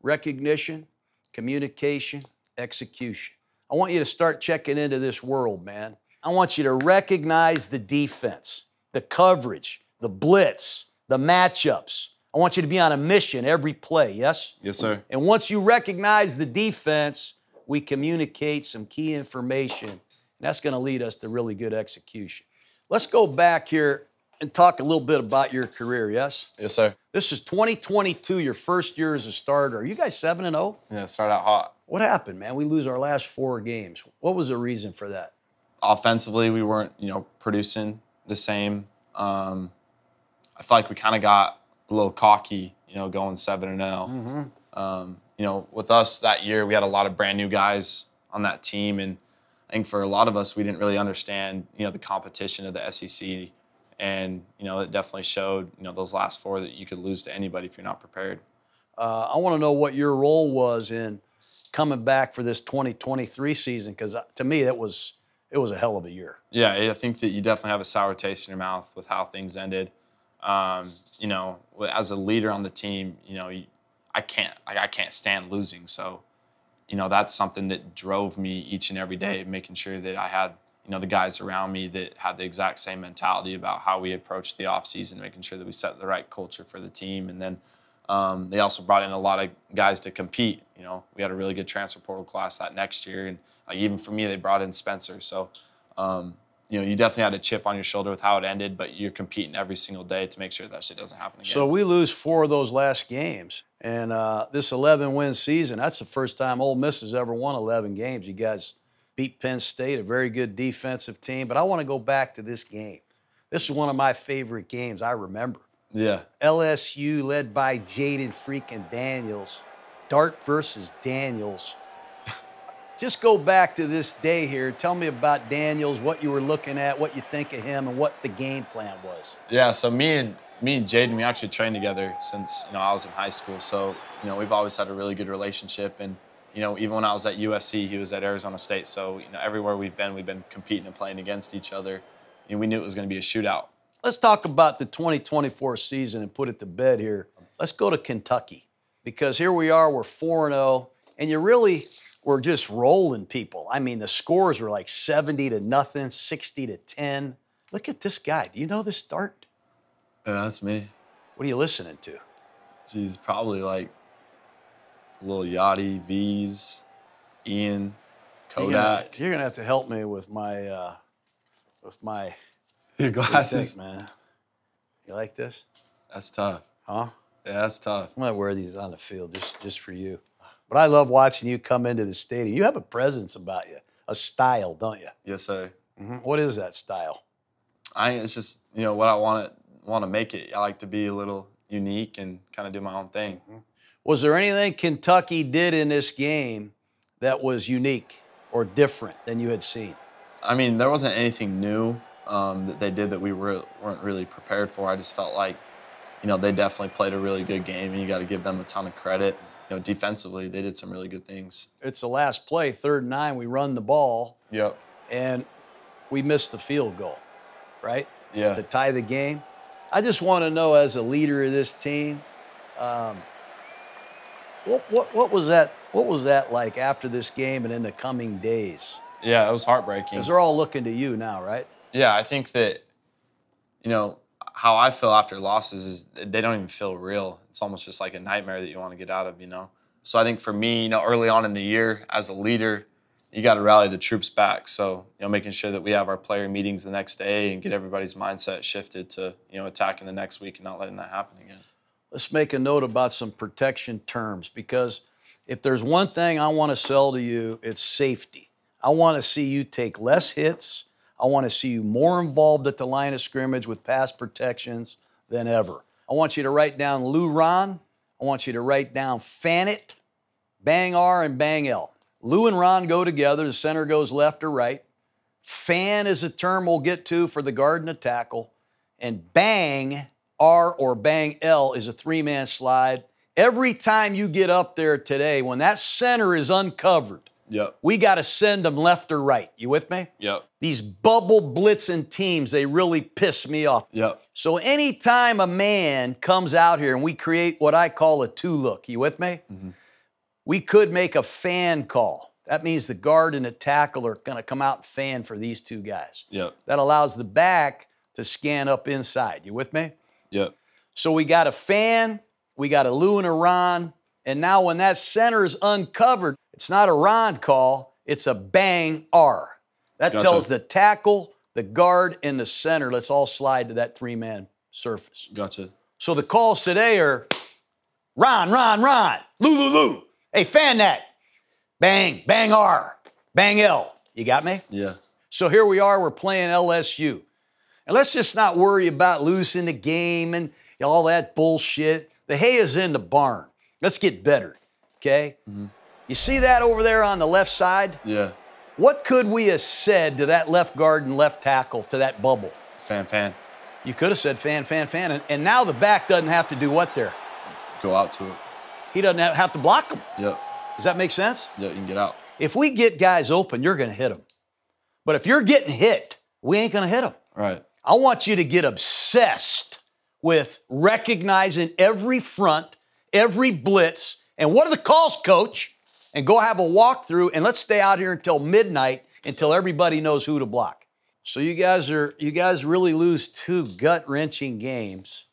Recognition, communication, execution. I want you to start checking into this world, man. I want you to recognize the defense, the coverage, the blitz, the matchups. I want you to be on a mission every play, yes? Yes, sir. And once you recognize the defense, we communicate some key information, and that's going to lead us to really good execution. Let's go back here and talk a little bit about your career, yes? Yes, sir. This is 2022, your first year as a starter. Are you guys 7-0? Yeah, start out hot. What happened, man? We lose our last 4 games. What was the reason for that? Offensively, we weren't, producing the same. I feel like we kind of got a little cocky, going 7-0. Mm-hmm. With us that year, we had a lot of brand new guys on that team, and I think for a lot of us, we didn't really understand, the competition of the SEC, and it definitely showed, those last 4 that you could lose to anybody if you're not prepared. I want to know what your role was in coming back for this 2023 season, because to me, it was a hell of a year. Yeah, I think that you definitely have a sour taste in your mouth with how things ended. As a leader on the team, I can't stand losing. So, that's something that drove me each and every day, making sure that I had, the guys around me that had the exact same mentality about how we approached the offseason, making sure that we set the right culture for the team. And then they also brought in a lot of guys to compete. We had a really good transfer portal class that next year. And even for me, they brought in Spencer. So, you definitely had a chip on your shoulder with how it ended, but you're competing every single day to make sure that shit doesn't happen again. So we lose 4 of those last games. And this 11-win season, that's the first time Ole Miss has ever won 11 games. You guys beat Penn State, a very good defensive team. But I want to go back to this game. This is one of my favorite games I remember. Yeah. LSU led by Jaden freaking Daniels. Dart versus Daniels. Just go back to this day here. Tell me about Daniels, what you were looking at, what you think of him, and what the game plan was. Yeah, so me and Jaden, we actually trained together since, I was in high school. So, we've always had a really good relationship. And, even when I was at USC, he was at Arizona State. So, everywhere we've been competing and playing against each other. We knew it was going to be a shootout. Let's talk about the 2024 season and put it to bed here. Let's go to Kentucky, because here we are, we're 4-0, and you really were just rolling people. I mean, the scores were like 70-0, 60-10. Look at this guy. Do you know this Dart? Yeah, that's me. What are you listening to? Geez, probably like Little Yachty, V's, Ian, Kodak. You're gonna have to help me with my Your glasses. man. You like this? That's tough. Huh? Yeah, that's tough. I'm gonna wear these on the field just for you. But I love watching you come into the stadium. You have a presence about you, a style, don't you? Yes, sir. What is that style? It's just, what I want to make it. I like to be a little unique and kind of do my own thing. Was there anything Kentucky did in this game that was unique or different than you had seen? I mean, there wasn't anything new that they did that we weren't really prepared for. I just felt like, they definitely played a really good game, and you got to give them a ton of credit. Defensively, they did some really good things. It's the last play, 3rd and 9. We run the ball. Yep. And we missed the field goal, right? Yeah. To tie the game. I just want to know, as a leader of this team, what was that? What was that like after this game and in the coming days? Yeah, it was heartbreaking. Because they're all looking to you now, right? Yeah, I think that, how I feel after losses is they don't even feel real. It's almost just like a nightmare that you want to get out of, So I think for me, early on in the year, as a leader, you got to rally the troops back. So, making sure that we have our player meetings the next day and get everybody's mindset shifted to, attacking the next week and not letting that happen again. Let's make a note about some protection terms, because if there's one thing I want to sell to you, it's safety. I want to see you take less hits. I want to see you more involved at the line of scrimmage with pass protections than ever. I want you to write down Lou Ron. I want you to write down fan it, bang R, and bang L. Lou and Ron go together. The center goes left or right. Fan is a term we'll get to for the guard and the tackle. And bang R or bang L is a 3-man slide. Every time you get up there today, when that center is uncovered, Yep. we got to send them left or right. You with me? Yep. These bubble blitzing teams, they really piss me off. Yep. So anytime a man comes out here and we create what I call a 2-look, you with me? We could make a fan call. That means the guard and the tackle are going to come out and fan for these two guys. Yep. That allows the back to scan up inside. You with me? Yep. So we got a fan, we got a Lou and a Ron, and now when that center is uncovered, it's not a Ron call, it's a bang R. That Gotcha. tells the tackle, the guard, and the center, let's all slide to that 3-man surface. Gotcha. So the calls today are Ron, Ron, Ron, Lou, Lou, Lou. Hey, fan that. Bang, bang R, bang L. You got me? Yeah. So here we are, we're playing LSU. And let's just not worry about losing the game and all that bullshit. The hay is in the barn. Let's get better, okay? You see that over there on the left side? Yeah. What could we have said to that left guard and left tackle, to that bubble? Fan. You could have said fan, fan, fan. And now the back doesn't have to do what there? Go out to it. He doesn't have to block them. Yep. Does that make sense? Yeah, you can get out. If we get guys open, you're going to hit them. But if you're getting hit, we ain't going to hit them. Right. I want you to get obsessed with recognizing every front, every blitz, and what are the calls, coach? And go have a walkthrough, and let's stay out here until midnight until everybody knows who to block. So you guys really lose 2 gut-wrenching games,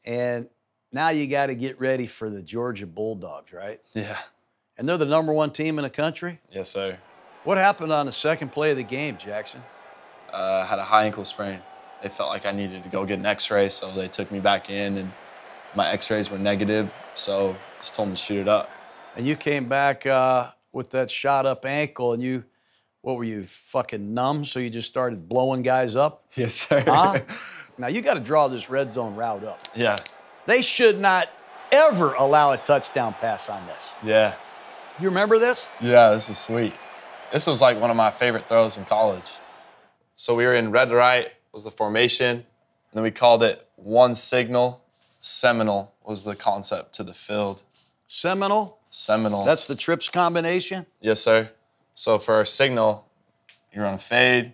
and now you got to get ready for the Georgia Bulldogs, right? Yeah. And they're the #1 team in the country. Yes, sir. What happened on the second play of the game, Jaxson? Had a high ankle sprain. They felt like I needed to go get an x-ray, so they took me back in, and my x-rays were negative, so just told them to shoot it up. And you came back with that shot-up ankle, and what were you, fucking numb, so you just started blowing guys up? Yes, sir. Huh? Now, you got to draw this red zone route up. Yeah. They should not ever allow a touchdown pass on this. Yeah. You remember this? Yeah, this is sweet. This was like one of my favorite throws in college. So we were in red right, was the formation, and then we called it one signal. Seminole was the concept to the field. Seminole? Seminole. That's the trips combination? Yes, sir. So for our signal, you run a fade,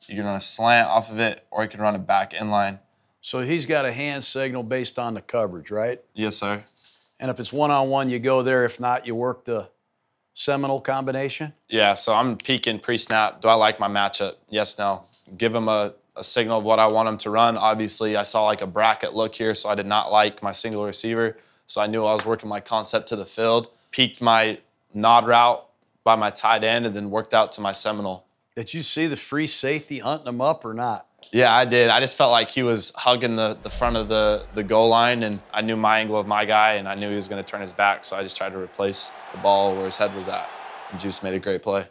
you can run a slant off of it, or you can run a back inline. So he's got a hand signal based on the coverage, right? Yes, sir. And if it's one-on-one, you go there. If not, you work the Seminole combination? Yeah, so I'm peeking pre-snap. Do I like my matchup? Yes, no. Give him a signal of what I want him to run. Obviously, I saw like a bracket look here, so I did not like my single receiver. So I knew I was working my concept to the field. peeked my nod route by my tight end and then worked out to my seminal. Did you see the free safety hunting him up or not? Yeah, I did. I just felt like he was hugging the front of the goal line, and I knew my angle of my guy, and I knew he was going to turn his back, so I just tried to replace the ball where his head was at. And Juice made a great play.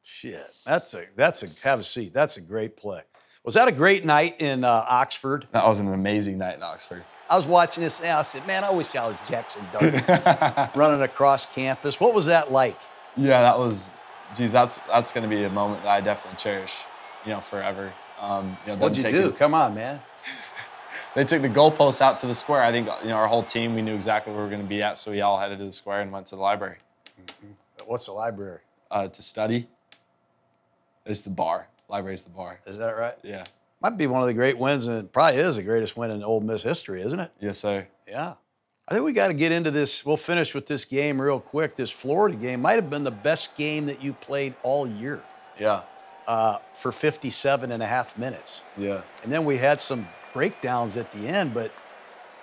Shit, have a seat. That's a great play. Was that a great night in Oxford? That was an amazing night in Oxford. I was watching this and I said, man, I wish I was Jaxson Dart running across campus. What was that like? Yeah, that was, geez, that's going to be a moment that I definitely cherish, forever. What'd you do? Come on, man. They took the goalposts out to the square. I think, our whole team, we knew exactly where we were going to be at, so we all headed to the square and went to the library. Mm-hmm. What's the library? To study. It's the bar. Library's the bar. Is that right? Yeah. Might be one of the great wins, and it probably is the greatest win in Ole Miss history, isn't it? Yes, sir. Yeah. I think we got to get into this. We'll finish with this game real quick. This Florida game might have been the best game that you played all year. Yeah. For 57 and a half minutes. Yeah. And then we had some breakdowns at the end, but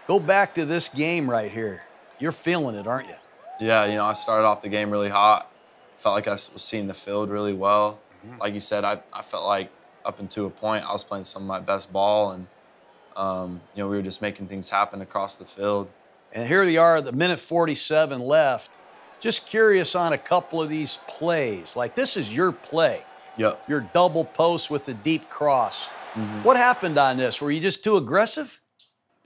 go back to this game right here. You're feeling it, aren't you? Yeah, I started off the game really hot. Felt like I was seeing the field really well. Mm-hmm. Like you said, I felt like up until a point I was playing some of my best ball, and we were just making things happen across the field. And here we are, the minute 47 left. Just curious on a couple of these plays. Like, this is your play. Yep. Your double post with the deep cross. Mm-hmm. What happened on this? Were you just too aggressive?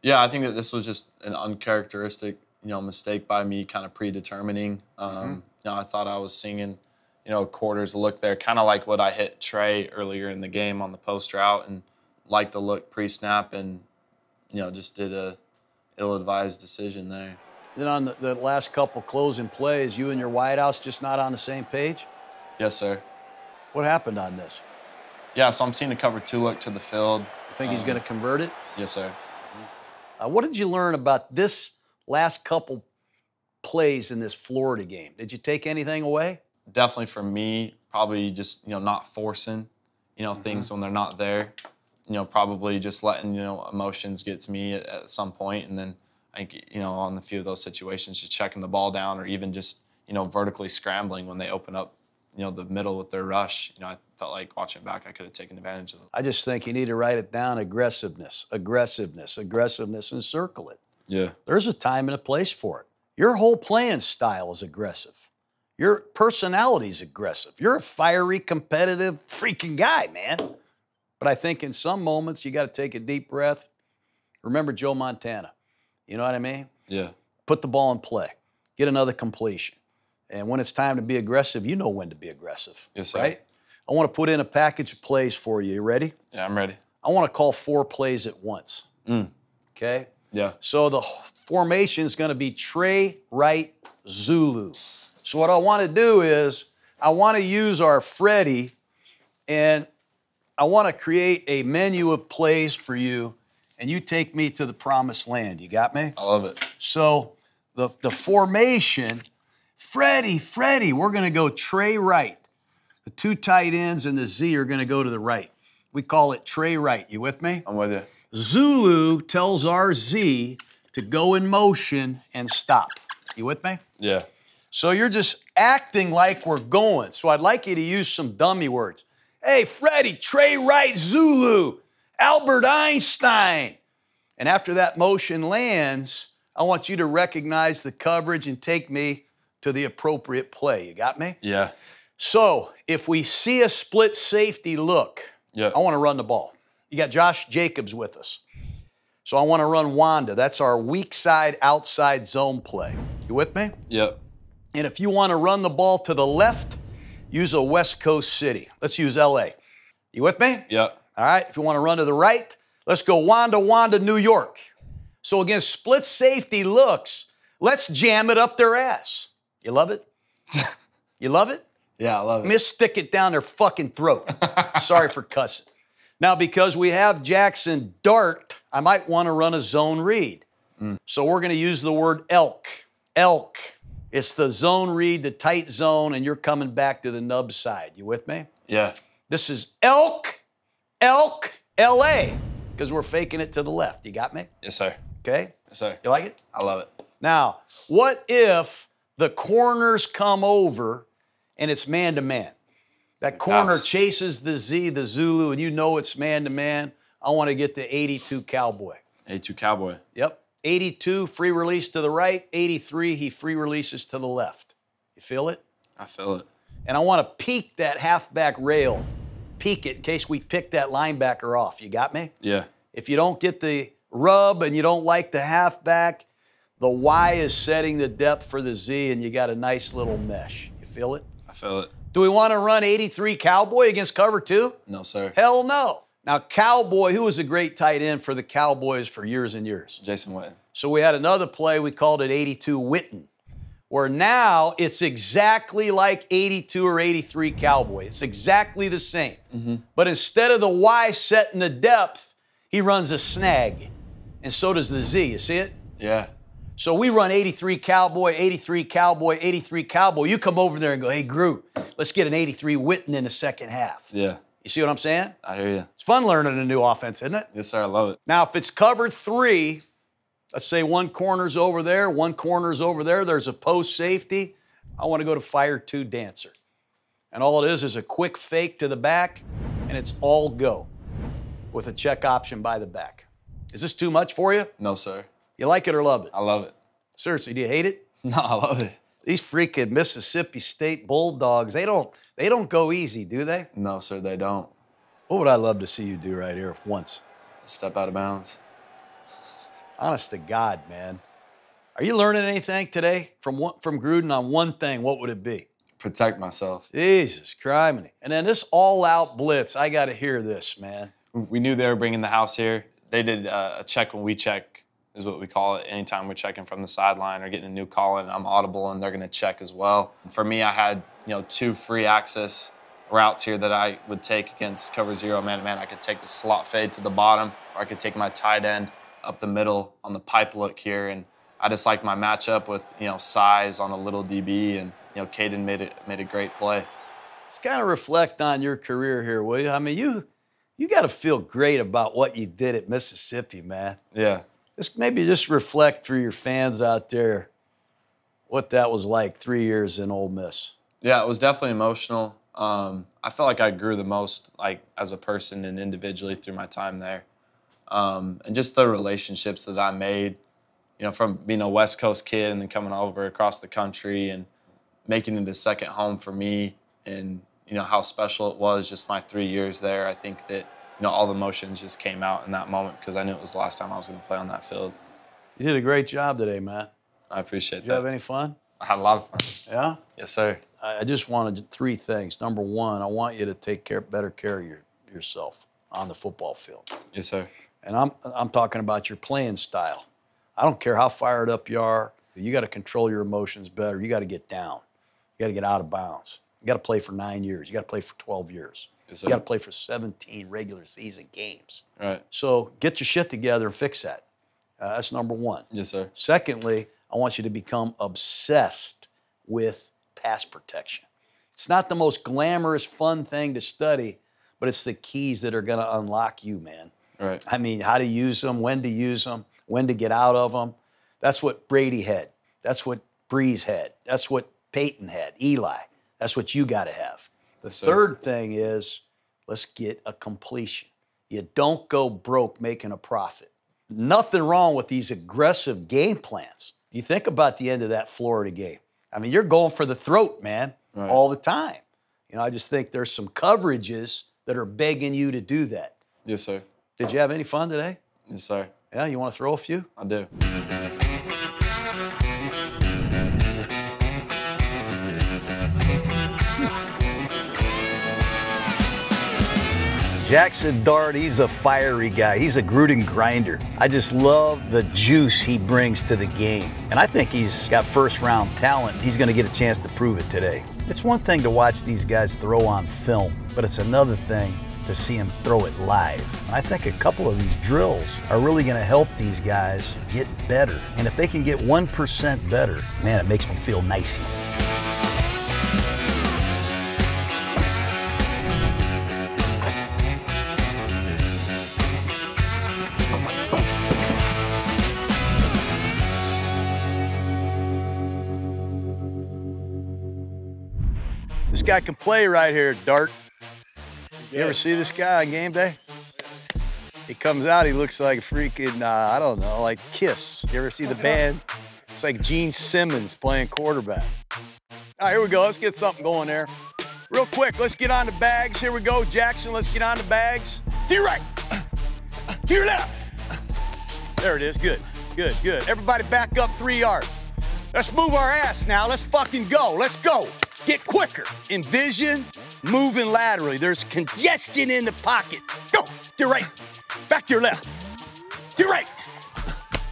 Yeah, I think that this was just an uncharacteristic, mistake by me, kind of predetermining. I thought I was singing, a quarters look there, kind of like what I hit Trey earlier in the game on the post route, and liked the look pre-snap, and just did a ill-advised decision there. Then on the last couple closing plays, you and your wideouts just not on the same page? Yes, sir. What happened on this? Yeah, so I'm seeing a cover 2 look to the field. You think he's going to convert it? Yes, sir. What did you learn about this last couple plays in this Florida game? Did you take anything away? Definitely for me, probably just, not forcing, things when they're not there. Probably just letting, emotions get to me at some point. And then I think, on the few of those situations, just checking the ball down, or even just, vertically scrambling when they open up, the middle with their rush. I felt like watching back, I could have taken advantage of it. I just think you need to write it down: aggressiveness, aggressiveness, aggressiveness, and circle it. Yeah. There's a time and a place for it. Your whole playing style is aggressive. Your personality is aggressive. You're a fiery, competitive, freaking guy, man. But I think in some moments, you got to take a deep breath. Remember Joe Montana. You know what I mean? Yeah. Put the ball in play. Get another completion. And when it's time to be aggressive, you know when to be aggressive. Yes, sir. Right? I want to put in a package of plays for you. You ready? Yeah, I'm ready. I want to call 4 plays at once. Okay? Yeah. So the formation is going to be Trey, right, Zulu. So what I want to do is I want to use our Freddie, and I want to create a menu of plays for you, and you take me to the promised land. You got me? I love it. So the formation, Freddie, we're going to go Trey right. The 2 tight ends and the Z are going to go to the right. We call it Trey right. You with me? I'm with you. Zulu tells our Z to go in motion and stop. You with me? Yeah. So you're just acting like we're going. So I'd like you to use some dummy words. Hey, Freddie, Trey right, Zulu, Albert Einstein. And after that motion lands, I want you to recognize the coverage and take me to the appropriate play. You got me? Yeah. So if we see a split safety look, Yeah. I want to run the ball. You got Josh Jacobs with us. So I want to run Wanda. That's our weak side, outside zone play. You with me? Yep. And if you want to run the ball to the left, use a West Coast city. Let's use LA. You with me? Yep. All right. If you want to run to the right, let's go Wanda, New York. So against split safety looks, let's jam it up their ass. You love it? You love it? Yeah, I love it. Miss, stick it down their fucking throat. Sorry for cussing. Now, because we have Jaxson Dart, I might want to run a zone read. So we're going to use the word elk. Elk. It's the zone read, the tight zone, and you're coming back to the nub side. You with me? Yeah. This is elk, LA, because we're faking it to the left. You got me? Yes, sir. Okay? Yes, sir. You like it? I love it. Now, what if The corners come over, and it's man-to-man. That corner chases the Z, the Zulu, and you know it's man-to-man. I want to get the 82 Cowboy. 82 Cowboy. Yep. 82, free release to the right. 83, he free releases to the left. You feel it? I feel it. And I want to peek that halfback rail. Peek it in case we pick that linebacker off. You got me? Yeah. If you don't get the rub and you don't like the halfback, the Y is setting the depth for the Z, and you got a nice little mesh. You feel it? I feel it. Do we want to run 83 Cowboy against cover 2? No, sir. Hell no. Now, Cowboy, who was a great tight end for the Cowboys for years and years? Jason Witten. So we had another play, we called it 82 Witten, where now it's exactly like 82 or 83 Cowboy. It's exactly the same. But instead of the Y setting the depth, he runs a snag. And so does the Z. You see it? Yeah. So we run 83 Cowboy, 83 Cowboy, 83 Cowboy. You come over there and go, hey, Gru, let's get an 83 Witten in the second half. Yeah. You see what I'm saying? I hear you. It's fun learning a new offense, isn't it? Yes, sir. I love it. Now, if it's cover 3, let's say one corner's over there, one corner's over there, there's a post safety. I want to go to fire 2 dancer. And all it is a quick fake to the back, and it's all go with a check option by the back. Is this too much for you? No, sir. You like it or love it? I love it. Seriously, do you hate it? No, I love it. These freaking Mississippi State Bulldogs, they don't go easy, do they? No, sir, they don't. What would I love to see you do right here once? Step out of bounds. Honest to God, man. Are you learning anything today from Gruden on one thing? What would it be? Protect myself. Jesus Christ. And then this all-out blitz, I got to hear this, man. We knew they were bringing the house here. They did a check when we check, is what we call it. Anytime we're checking from the sideline or getting a new call in, I'm audible, and they're going to check as well. For me, I had 2 free access routes here that I would take against cover 0 man-to-man. I could take the slot fade to the bottom, or I could take my tight end up the middle on the pipe look here. And I just like my matchup with size on a little DB, and Caden made a great play. Let's kind of reflect on your career here, will you? I mean, you got to feel great about what you did at Mississippi, man. Yeah. Maybe just reflect for your fans out there what that was like 3 years in Ole Miss. Yeah, it was definitely emotional. I felt like I grew the most, as a person and individually through my time there, and just the relationships that I made, from being a West Coast kid and then coming over across the country and making it a second home for me, and how special it was just my 3 years there. I think that all the emotions just came out in that moment because I knew it was the last time I was going to play on that field. You did a great job today, man. I appreciate that. Did you have any fun? I had a lot of fun. Yeah? Yes, sir. I just wanted 3 things. Number 1, I want you to take better care of yourself on the football field. Yes, sir. And I'm talking about your playing style. I don't care how fired up you are. You got to control your emotions better. You got to get down. You got to get out of bounds. You got to play for 9 years. You got to play for 12 years. Yes, sir. You got to play for 17 regular season games. Right. So get your shit together and fix that. That's number 1. Yes, sir. Secondly, I want you to become obsessed with pass protection. It's not the most glamorous, fun thing to study, but it's the keys that are going to unlock you, man. Right. I mean, how to use them, when to get out of them. That's what Brady had. That's what Breeze had. That's what Peyton had, Eli. That's what you got to have. The third thing is, let's get a completion. You don't go broke making a profit. Nothing wrong with these aggressive game plans. You think about the end of that Florida game. I mean, you're going for the throat, man, all the time. I just think there's some coverages that are begging you to do that. Yes, sir. Did you have any fun today? Yes, sir. Yeah, you want to throw a few? I do. Jaxson Dart, he's a fiery guy. He's a Gruden grinder. I just love the juice he brings to the game. And I think he's got first-round talent. He's going to get a chance to prove it today. It's one thing to watch these guys throw on film, but it's another thing to see him throw it live. I think a couple of these drills are really going to help these guys get better. And if they can get 1% better, man, it makes me feel nicey. This guy can play right here, Dart. You ever see this guy on game day? He comes out, he looks like freaking, I don't know, like Kiss. You ever see the band? It's like Gene Simmons playing quarterback. All right, here we go. Let's get something going there. Real quick, let's get on the bags. Here we go, Jaxson. Let's get on the bags. To your right. To your left. There it is. Good, good, good. Everybody back up 3 yards. Let's move our ass now. Let's fucking go. Let's go. Get quicker. Envision moving laterally. There's congestion in the pocket. Go. To your right. Back to your left. To your right.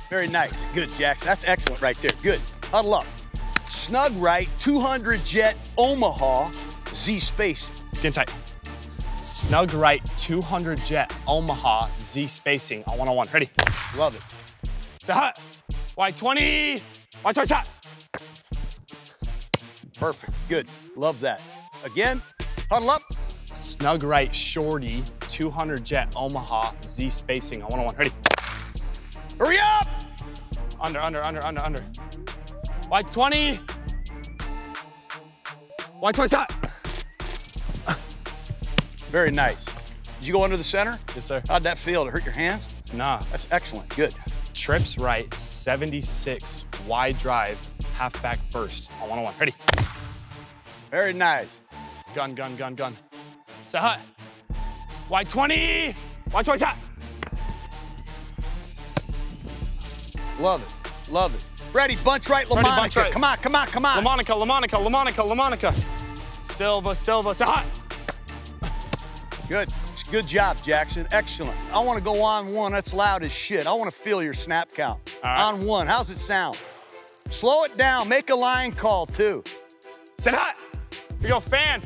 Very nice. Good, Jaxson. That's excellent right there. Good. Huddle up. Snug right. 200 jet Omaha Z spacing. Get tight. Snug right. 200 jet Omaha Z spacing on 101. Ready? Love it. Say hot. Wide 20. Wide 20 shot. Perfect. Good. Love that. Again. Huddle up. Snug right. Shorty. 200 jet Omaha Z spacing on 101. Ready? Hurry up. Under. Wide 20. Wide 20 shot. Very nice. Did you go under the center? Yes, sir. How'd that feel? To hurt your hands? Nah. That's excellent. Good. Trips right. 76. Wide drive. Halfback burst on 101. Ready? Very nice. Gun. Say hot. Wide 20. Wide 20 shot. Love it. Love it. Freddie, bunch right, Freddie, LaMonica. bunch right. Come on. LaMonica. Silva. Say hot. Good. Good job, Jaxson. Excellent. I want to go on one. That's loud as shit. I want to feel your snap count. All right. On one. How's it sound? Slow it down. Make a line call, too. Say hot. Here we go. Fan.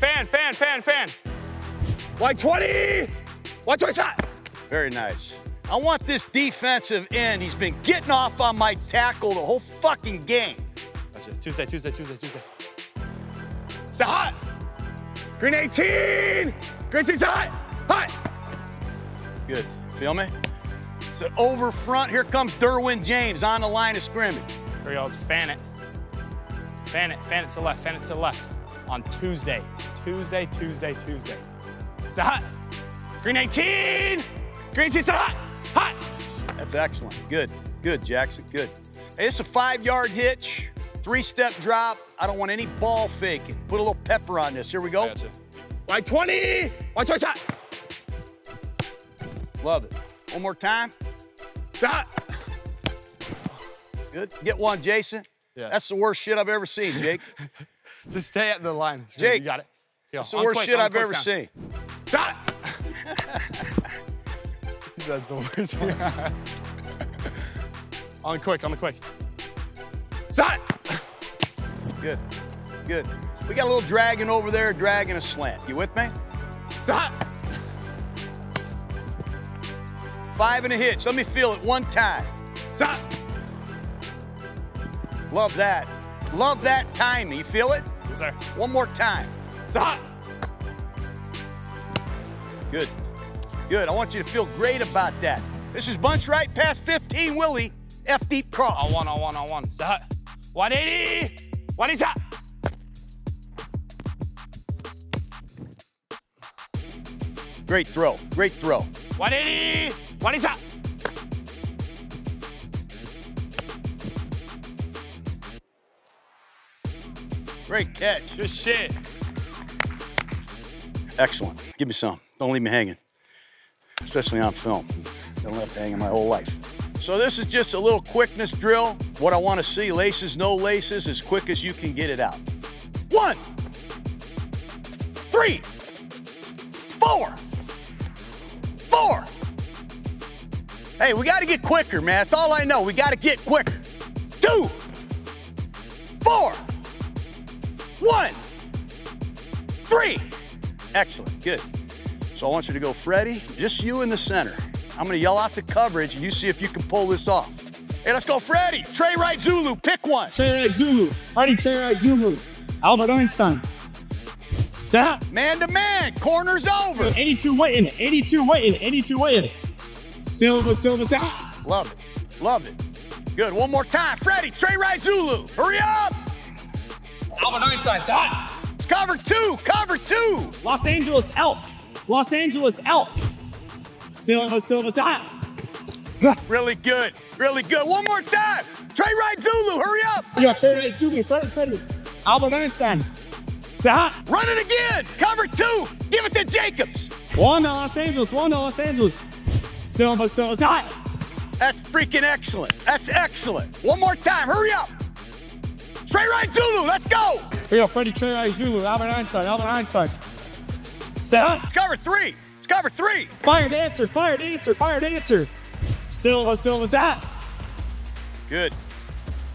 Wide 20. Wide 20 shot. Very nice. I want this defensive end. He's been getting off on my tackle the whole fucking game. That's it. Tuesday. Say hot. Green 18. Green 6 hot. Good. Feel me? It's an over front. Here comes Derwin James on the line of scrimmage. Here we go. Let's fan it. Fan it to the left. On Tuesday. Tuesday. Say hot. Green 18. Green 6 hot. That's excellent. Good, Jaxson, good. Hey, it's a 5-yard hitch, 3-step drop. I don't want any ball faking. Put a little pepper on this. Here we go. Gotcha. Wide 20. Wide 20 shot. Love it. One more time. Shot. Good. Get one, Jason. Yeah. That's the worst shit I've ever seen, Jake. Just stay at the line. Jake, you got it. Here, that's the worst shit I've ever seen. Shot. That's the worst thing. on the quick. Shot. Good. We got a little dragging over there, dragging a slant. You with me? Shot. 5 and a hitch. Let me feel it one time. Shot. Love that. Love that timing. You feel it? Yes, sir. One more time. Shot. Good. I want you to feel great about that. This is bunch right past 15, Willie. F deep cross. On one. Shot. 180. 180 shot. Great throw. 180. 180 shot. Great catch. Good shit. Excellent. Give me some. Don't leave me hanging. Especially on film. Been left hanging my whole life. So this is just a little quickness drill. What I want to see, laces, no laces, as quick as you can get it out. 1, 3, 4. Hey, we got to get quicker, man. That's all I know. We got to get quicker. 2, 4, 1, 3. Excellent. Good. So I want you to go, Freddie, just you in the center. I'm going to yell out the coverage, and you see if you can pull this off. Hey, let's go, Freddie. Trey right Zulu. Pick one. Trey right Zulu. Hardy Trey right Zulu. Albert Einstein. Zap. Man to man. Corner's over. 82 waiting. 82 waiting. Silva, zap. Love it. Good. One more time. Freddie, Trey right Zulu. Hurry up. Albert Einstein, zap. It's cover two, cover two. Los Angeles Elk. Los Angeles Elk. Silva, Silva. Really good, really good. One more time. Trey right Zulu, hurry up. Yo, Trey right Zulu, Freddie. Albert Einstein. Set. Run it again. Cover two. Give it to Jacobs. One to Los Angeles, one to Los Angeles. Silva, Silva. That's freaking excellent. That's excellent. One more time. Hurry up. Trey right Zulu. Let's go. Yo, Freddie, Trey right Zulu, Albert Einstein. Set. It's cover three. It's cover three. Fire dancer. Silva. Good.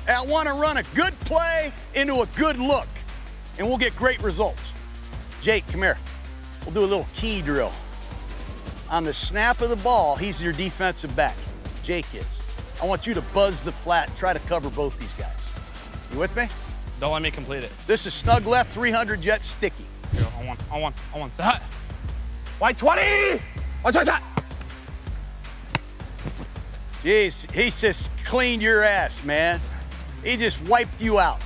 I want to run a good play into a good look, and we'll get great results. Jake, come here. We'll do a little key drill. On the snap of the ball, he's your defensive back. Jake is. I want you to buzz the flat, try to cover both these guys. You with me? Don't let me complete it. This is snug left, 300 jet sticky. Here, on one. Set. White 20. White 20, set. Jeez, he just cleaned your ass, man. He just wiped you out.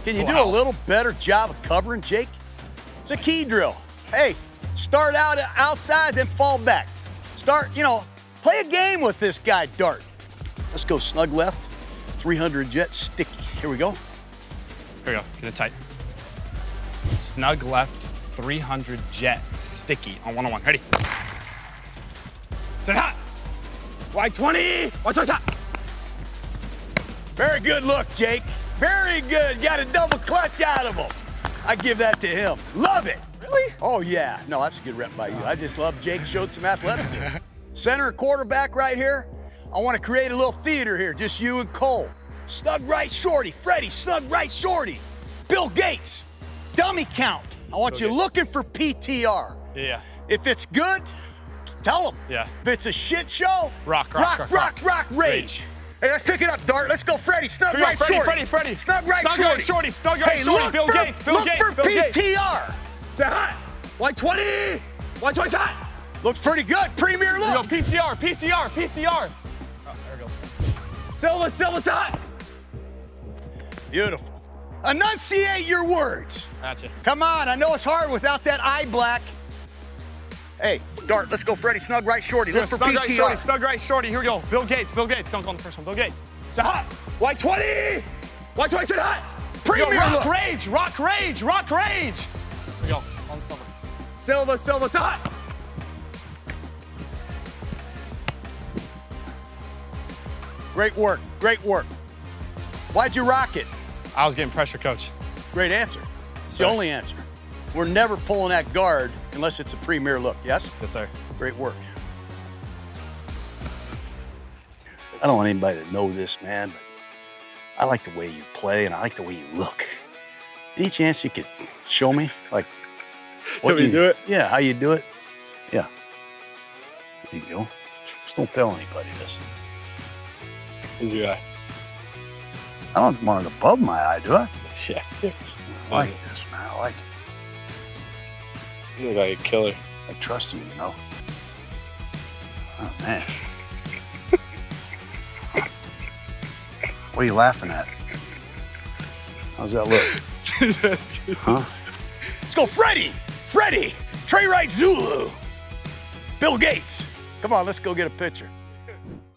Can you do a little better job of covering, Jake? It's a key drill. Hey, start out outside, then fall back. Start, play a game with this guy, Dart. Let's go snug left, 300 jet sticky. Here we go. Here we go, get it tight. Snug left, 300 jet sticky on one-on-one. Ready? Sit hot. White 20. White 20, set. Very good look, Jake. Very good. Got a double clutch out of him. I give that to him. Love it. Really? Oh, yeah. No, that's a good rep by you. I just love Jake showed some athleticism. Center quarterback right here. I want to create a little theater here, just you and Cole. Snug right shorty. Freddie, snug right shorty. Bill Gates, dummy count. I want you looking for PTR. Yeah. If it's good, tell them. Yeah. If it's a shit show, rock, rage. Hey, let's pick it up, Dart. Let's go, Freddie. Snug right shorty. Freddie. Snug right shorty. Snug right shorty. Bill Gates. Look for PTR. Say hi. White 20. White 20, set. Looks pretty good. Premier look. Here we go, PCR. Oh, there it goes. Silva, set. Beautiful. Enunciate your words. Gotcha. Come on, I know it's hard without that eye black. Hey, Dart, let's go, Freddie. Snug right shorty. Look for PTR. Snug right shorty. Here we go. Bill Gates. Don't go on the first one. Bill Gates. Say hi. White 20. White 20, say hi. Premier look. Rock rage. Here we go. On Silva. Silva, say hi. Great work. Why'd you rock it? I was getting pressure, coach. Great answer. It's the only answer. We're never pulling that guard unless it's a premier look, yes? Yes, sir. Great work. I don't want anybody to know this, man, but I like the way you play and I like the way you look. Any chance you could show me, like, what you do it? Yeah, how you do it? Yeah. There you go. Just don't tell anybody this. Who's your eye? I don't want it above my eye, do I? Yeah. I like this, man. I like it. You look like a killer. I trust you, you know. Oh, man. What are you laughing at? How's that look? That's good. Huh? Let's go, Freddie! Trey right Zulu! Bill Gates! Come on, let's go get a picture.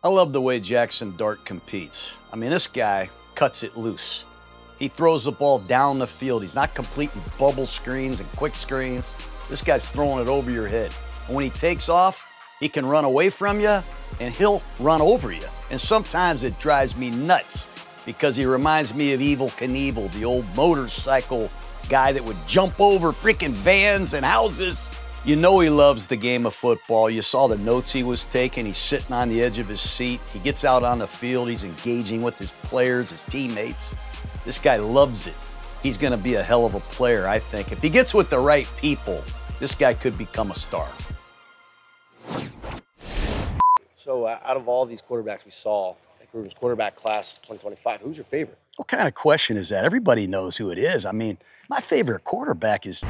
I love the way Jaxson Dart competes. I mean, this guy cuts it loose. He throws the ball down the field. He's not completing bubble screens and quick screens. This guy's throwing it over your head. And when he takes off, he can run away from you and he'll run over you. And sometimes it drives me nuts because he reminds me of Evel Knievel, the old motorcycle guy that would jump over freaking vans and houses. You know he loves the game of football. You saw the notes he was taking. He's sitting on the edge of his seat. He gets out on the field. He's engaging with his players, his teammates. This guy loves it. He's going to be a hell of a player, I think. If he gets with the right people, this guy could become a star. So out of all these quarterbacks we saw at Gruden's quarterback class 2025, who's your favorite? What kind of question is that? Everybody knows who it is. I mean, my favorite quarterback is